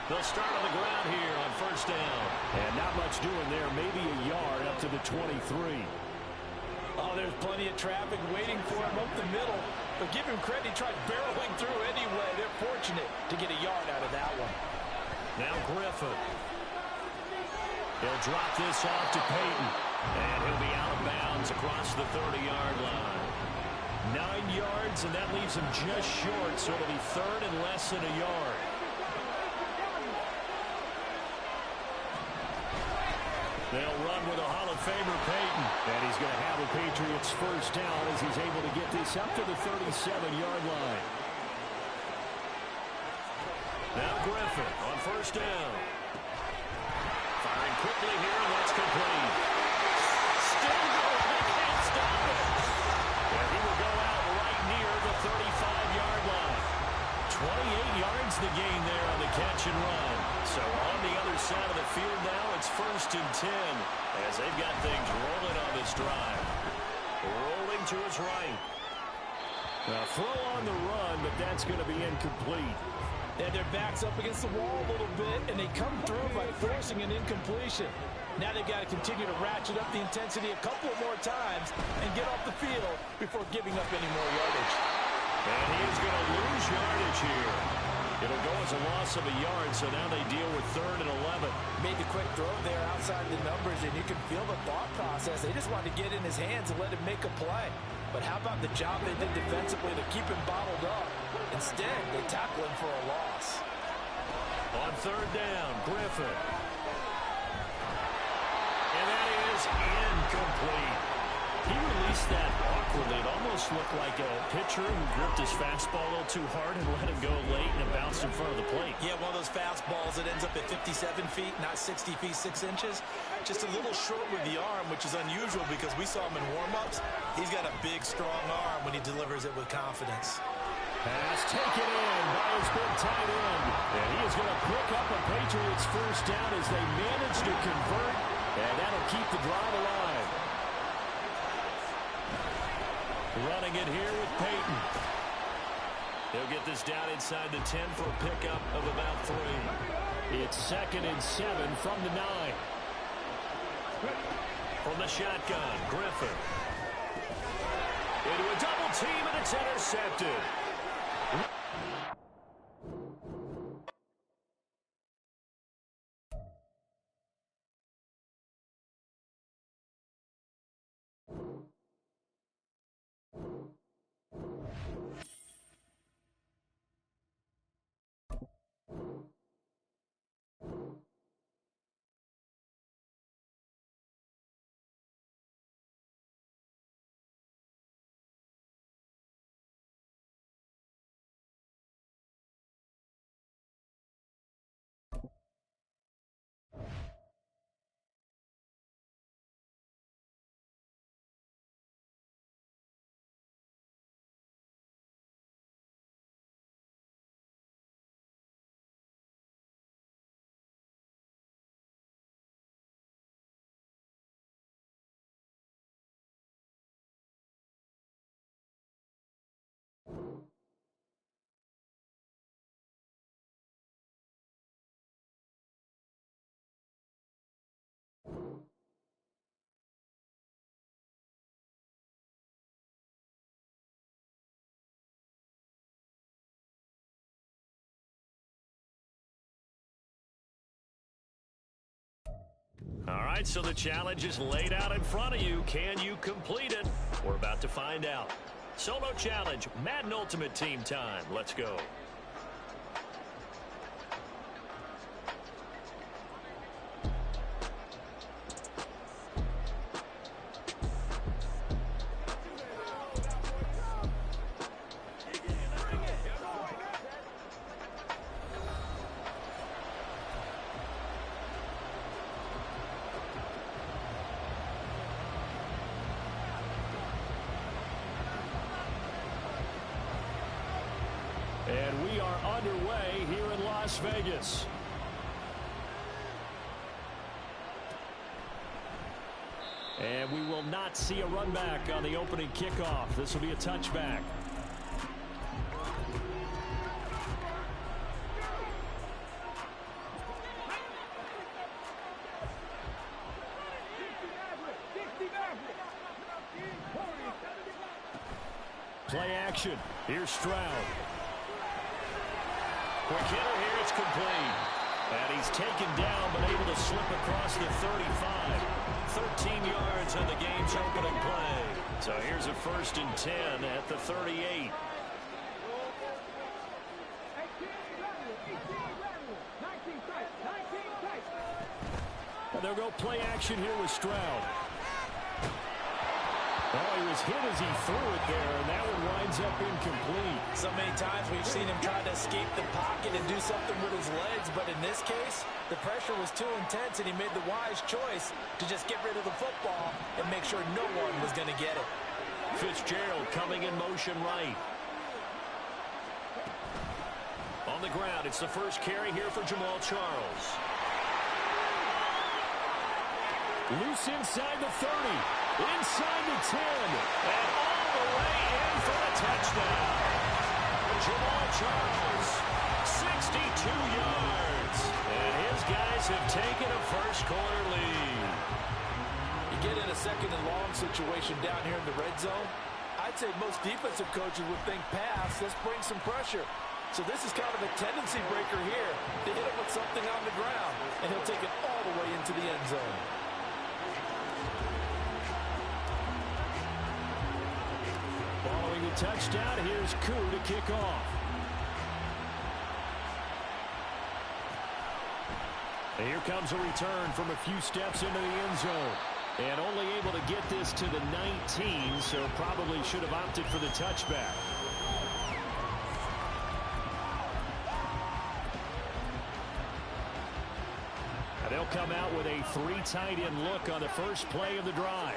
They'll start on the ground here on first down. And not much doing there. Maybe a yard up to the 23. Oh, there's plenty of traffic waiting for him up the middle. But give him credit, he tried barreling through anyway. They're fortunate to get a yard out of that one. Now Griffin. He'll drop this off to Peyton. And he'll be out of bounds across the 30-yard line. 9 yards, and that leaves him just short, so it'll be third and less than a yard. They'll run with a Hall of Famer, Peyton. And he's going to have the Patriots first down as he's able to get this up to the 37-yard line. Now Griffin on first down. Firing quickly here, and that's complete. Still going. They can't stop it. And he will go out right near the 35-yard line. 28 yards the gain there on the catch and run. So on the other side of the field now, it's first and 10 as they've got things rolling on this drive. Rolling to his right. A throw on the run, but that's going to be incomplete. And their back's up against the wall a little bit, and they come through by forcing an incompletion. Now they've got to continue to ratchet up the intensity a couple more times and get off the field before giving up any more yardage. And he is going to lose yardage here. It'll go as a loss of a yard, so now they deal with third and 11. Made the quick throw there outside the numbers, and you can feel the thought process. They just wanted to get in his hands and let him make a play. But how about the job they did defensively to keep him bottled up? Instead, they tackle him for a loss. On third down, Griffin. And that is incomplete. He released that awkwardly. It almost looked like a pitcher who gripped his fastball a little too hard and let him go late, and it bounced in front of the plate. Yeah, one of those fastballs that ends up at 57 feet, not 60 feet, 6 inches. Just a little short with the arm, which is unusual because we saw him in warm-ups. He's got a big, strong arm when he delivers it with confidence. Pass taken in by his big tight end. And he is going to pick up a Patriots first down as they manage to convert, and that'll keep the drive alive. Running it here with Peyton. He'll get this down inside the 10 for a pickup of about 3. It's 2nd and 7 from the 9. From the shotgun, Griffin. Into a double team, and it's intercepted. All right, so the challenge is laid out in front of you. Can you complete it? We're about to find out. Solo challenge, Madden Ultimate Team time. Let's go. And we are underway here in Las Vegas. And we will not see a run back on the opening kickoff. This will be a touchback. Play action. Here's Stroud. Quick hitter here, it's complete. And he's taken down, but able to slip across the 35. 13 yards on the game's opening play. So here's a 1st and 10 at the 38. And they'll go play action here with Stroud. Oh, he was hit as he threw it there, and that one winds up incomplete. So many times we've seen him try to escape the pocket and do something with his legs, but in this case, the pressure was too intense, and he made the wise choice to just get rid of the football and make sure no one was going to get it. Fitzgerald coming in motion right. On the ground, it's the first carry here for Jamal Charles. Loose inside the 30. Inside the 10. And all the way in for a touchdown. Jamal Charles, 62 yards. And his guys have taken a first-quarter lead. You get in a 2nd and long situation down here in the red zone, I'd say most defensive coaches would think pass, let's bring some pressure. So this is kind of a tendency breaker here. They hit him with something on the ground, and he'll take it all the way into the end zone. Following the touchdown, here's Koo to kick off. And here comes a return from a few steps into the end zone. And only able to get this to the 19, so probably should have opted for the touchback. And they'll come out with a 3 tight end look on the first play of the drive.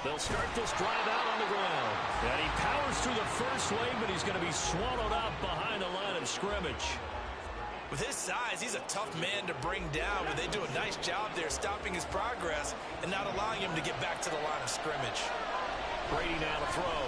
They'll start this drive out on the ground. And he powers through the first wave, but he's going to be swallowed up behind the line of scrimmage. With his size, he's a tough man to bring down, but they do a nice job there stopping his progress and not allowing him to get back to the line of scrimmage. Brady now to throw.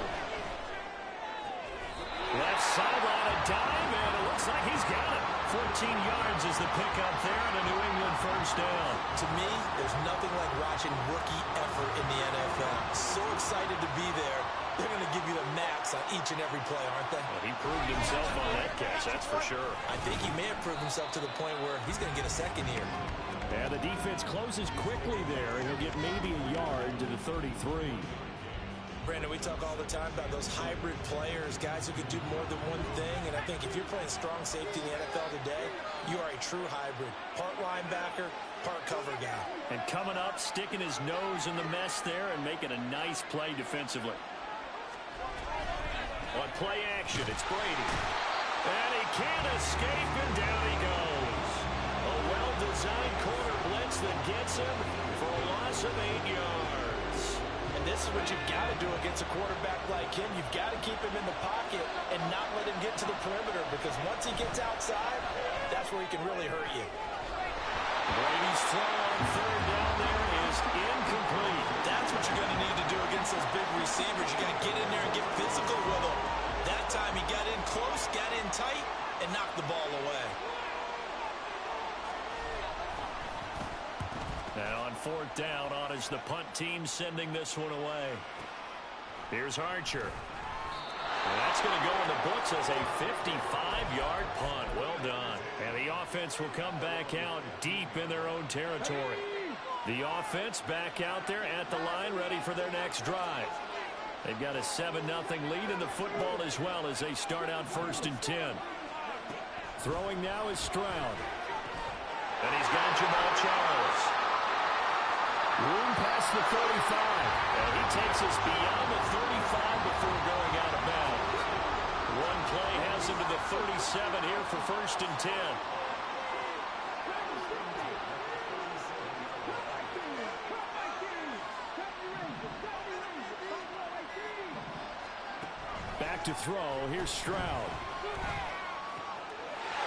Left sideline, a dive, and it looks like he's got it. 14 yards is the pickup there, and a New England first down. To me, there's nothing like watching rookie effort in the NFL. So excited to be there. They're going to give you the max on each and every play, aren't they? Well, he proved himself on that catch, that's for sure. I think he may have proved himself to the point where he's going to get a second here. And the defense closes quickly there, and he'll get maybe a yard to the 33. Brandon, we talk all the time about those hybrid players, guys who can do more than one thing, and I think if you're playing strong safety in the NFL today, you are a true hybrid. Part linebacker, part cover guy. And coming up, sticking his nose in the mess there and making a nice play defensively. On play action, it's Brady. And he can't escape, and down he goes. A well-designed corner blitz that gets him for a loss of 8 yards. And this is what you've got to do against a quarterback like him. You've got to keep him in the pocket and not let him get to the perimeter, because once he gets outside, that's where he can really hurt you. Brady's throw on 3rd down there is incomplete. That's what you're going to need to do against those big receivers. You're going to get in there and get physical with them. That time he got in close, got in tight, and knocked the ball away. Now on 4th down, on is the punt team sending this one away. Here's Archer. And that's going to go in the books as a 55-yard punt. Well done. And the offense will come back out deep in their own territory. The offense back out there at the line, ready for their next drive. They've got a 7-0 lead in the football as well as they start out 1st and 10. Throwing now is Stroud. And he's got Jamal Charles. Room past the 35. And he takes us beyond the 35 before going out of bounds. One play has him to the 37 here for 1st and 10. Back to throw. Here's Stroud.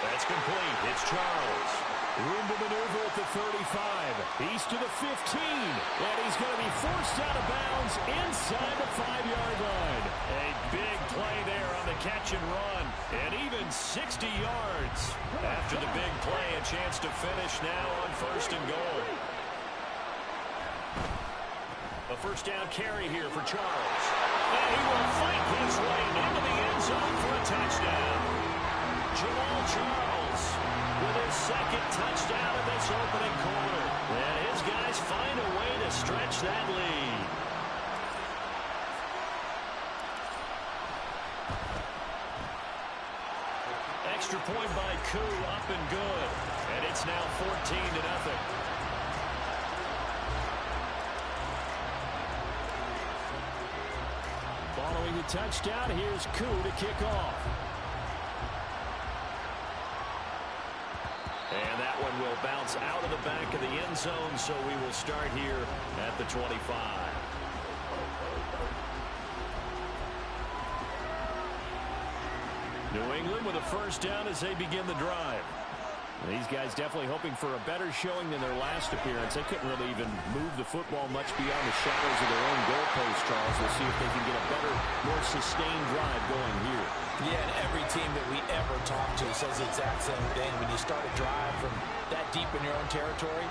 That's complete. It's Charles. Room to maneuver at the 35. He's to the 15. And he's going to be forced out of bounds inside the 5-yard line. A big play there on the catch and run. And even 60 yards. After the big play, a chance to finish now on 1st and goal. A 1st down carry here for Charles. And he will fight his way into the end zone for a touchdown. Jamal Charles with his 2nd touchdown in this opening quarter. And his guys find a way to stretch that lead. Extra point by Koo, up and good. And it's now 14-0. Following the touchdown, here's Koo to kick off. And that one will bounce out of the back of the end zone, so we will start here at the 25. New England with a 1st down as they begin the drive. And these guys definitely hoping for a better showing than their last appearance. They couldn't really even move the football much beyond the shadows of their own goalpost, Charles. We'll see if they can get a better, more sustained drive going here. Yeah, and every team that we ever talk to says the exact same thing. When you start a drive from that deep in your own territory,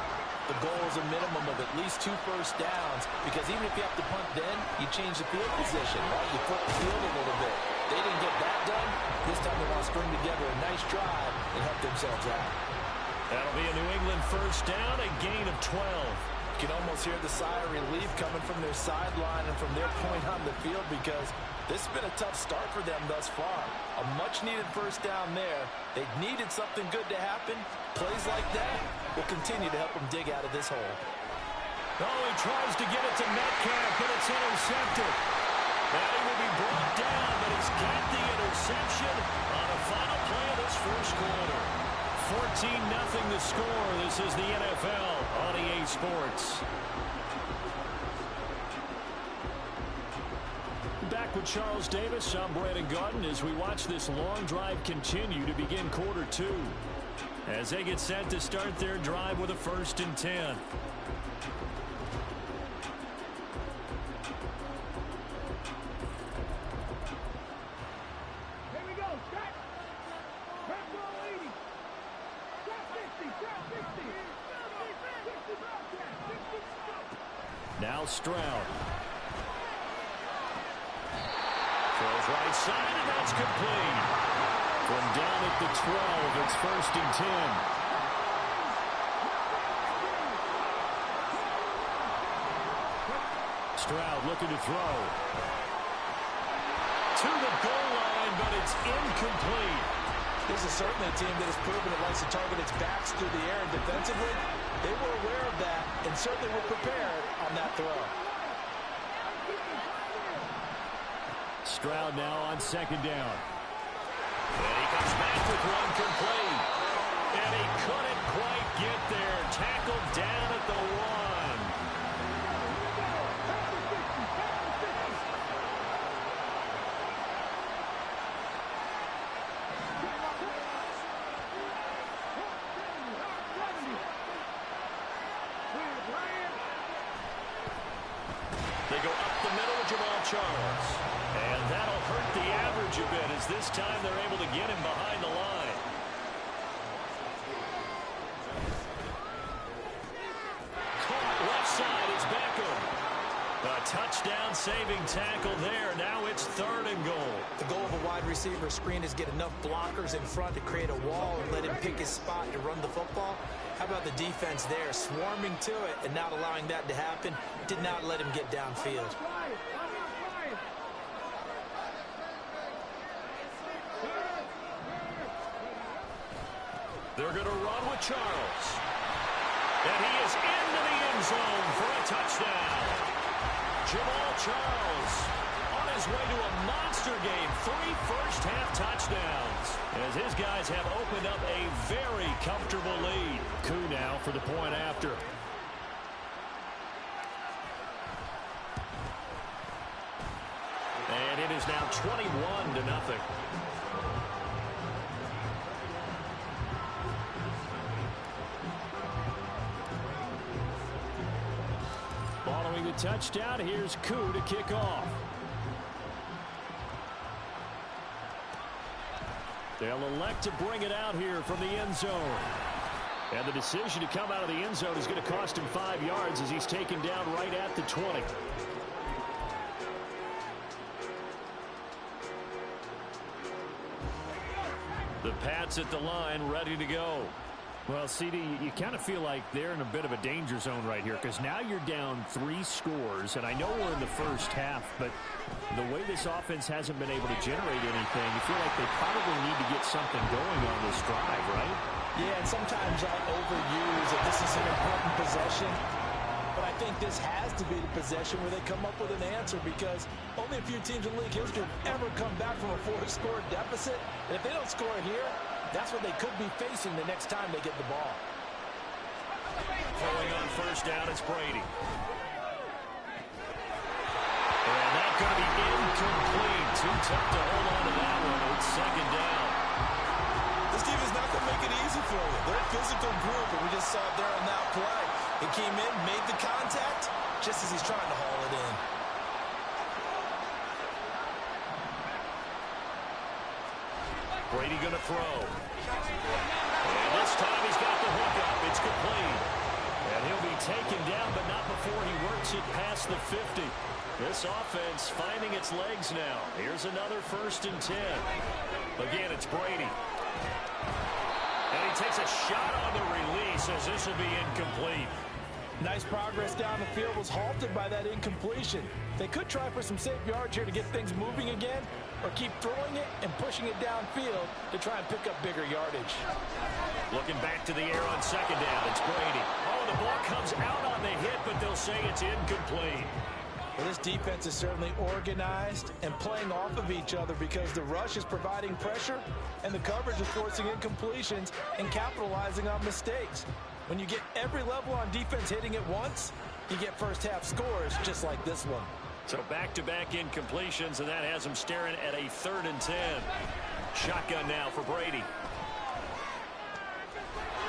the goal is a minimum of at least 2 first downs, because even if you have to punt then, you change the field position, right? You flip the field a little bit. They didn't get that done. This time they want to string together a nice drive and help themselves out. That'll be a New England 1st down, a gain of 12. You can almost hear the sigh of relief coming from their sideline and from their point on the field, because this has been a tough start for them thus far. A much-needed 1st down there. They needed something good to happen. Plays like that will continue to help them dig out of this hole. Oh, he tries to get it to Metcalf, but it's intercepted. And he will be brought down, but he's got the interception on a final play of this 1st quarter. 14-0 the score. This is the NFL on EA Sports. Back with Charles Davis, I'm Brandon Gaudin as we watch this long drive continue to begin quarter 2. As they get set to start their drive with a 1st and 10. Now Stroud. Throws right side, and that's complete. From down at the 12, it's 1st and 10. Stroud looking to throw. To the goal line, but it's incomplete. This is certainly a team that has proven it likes to target its backs through the air and defensively. They were aware of that and certainly were prepared on that throw. Stroud now on 2nd down. And he comes back with one complete. And he couldn't quite get there. Tackled down at the 1. They go up the middle with Jamal Charles. And that'll hurt the average a bit as this time they're able to get him behind the line. Caught left side, it's Beckham. A touchdown-saving tackle there. Now it's 3rd and goal. The goal of a wide receiver screen is get enough blockers in front to create a wall and let him pick his spot to run the football. How about the defense there, swarming to it and not allowing that to happen? Did not let him get downfield. They're going to run with Charles. And he is into the end zone for a touchdown. Jamal Charles on his way to a monster game. 3 first-half touchdowns as his guys have opened up a very comfortable lead. Coup now for the point after. And it is now 21-0. Following the touchdown, here's Coup to kick off. They'll elect to bring it out here from the end zone. And the decision to come out of the end zone is going to cost him 5 yards as he's taken down right at the 20. The Pats at the line, ready to go. Well, CD, you kind of feel like they're in a bit of a danger zone right here because now you're down 3 scores, and I know we're in the first half, but the way this offense hasn't been able to generate anything, you feel like they probably need to get something going on this drive, right? Yeah, and sometimes I overuse that this is an important possession, but I think this has to be the possession where they come up with an answer because only a few teams in league history have ever come back from a 4-score deficit, and if they don't score here, that's what they could be facing the next time they get the ball. Throwing on first down, it's Brady. And that's going to be incomplete. Too tough to hold on to that one. It's 2nd down. This team is not going to make it easy for you. They're a physical group, and we just saw it there on that play. He came in, made the contact, just as he's trying to haul it in. Brady going to throw. And this time he's got the hook up. It's complete. And he'll be taken down, but not before he works it past the 50. This offense finding its legs now. Here's another 1st and 10. Again, it's Brady. And he takes a shot on the release as this will be incomplete. Nice progress down the field, was halted by that incompletion. They could try for some safe yards here to get things moving again, or keep throwing it and pushing it downfield to try and pick up bigger yardage. Looking back to the air on 2nd down, it's Brady. Oh, the ball comes out on the hit, but they'll say it's incomplete. Well, this defense is certainly organized and playing off of each other because the rush is providing pressure and the coverage is forcing incompletions and capitalizing on mistakes. When you get every level on defense hitting it once, you get first-half scores just like this one. So back-to-back incompletions, and that has him staring at a 3rd and 10. Shotgun now for Brady.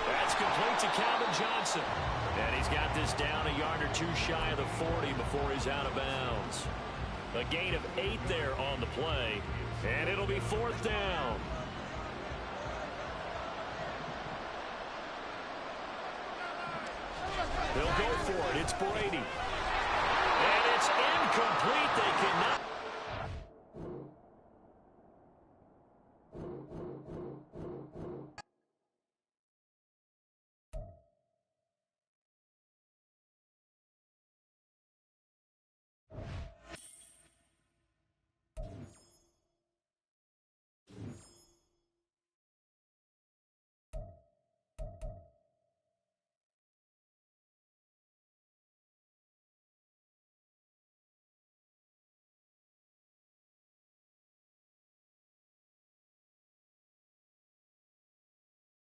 That's complete to Calvin Johnson. And he's got this down a yard or 2 shy of the 40 before he's out of bounds. A gain of 8 there on the play, and it'll be 4th down. They'll go for it. It's Brady. And it's incomplete. They cannot.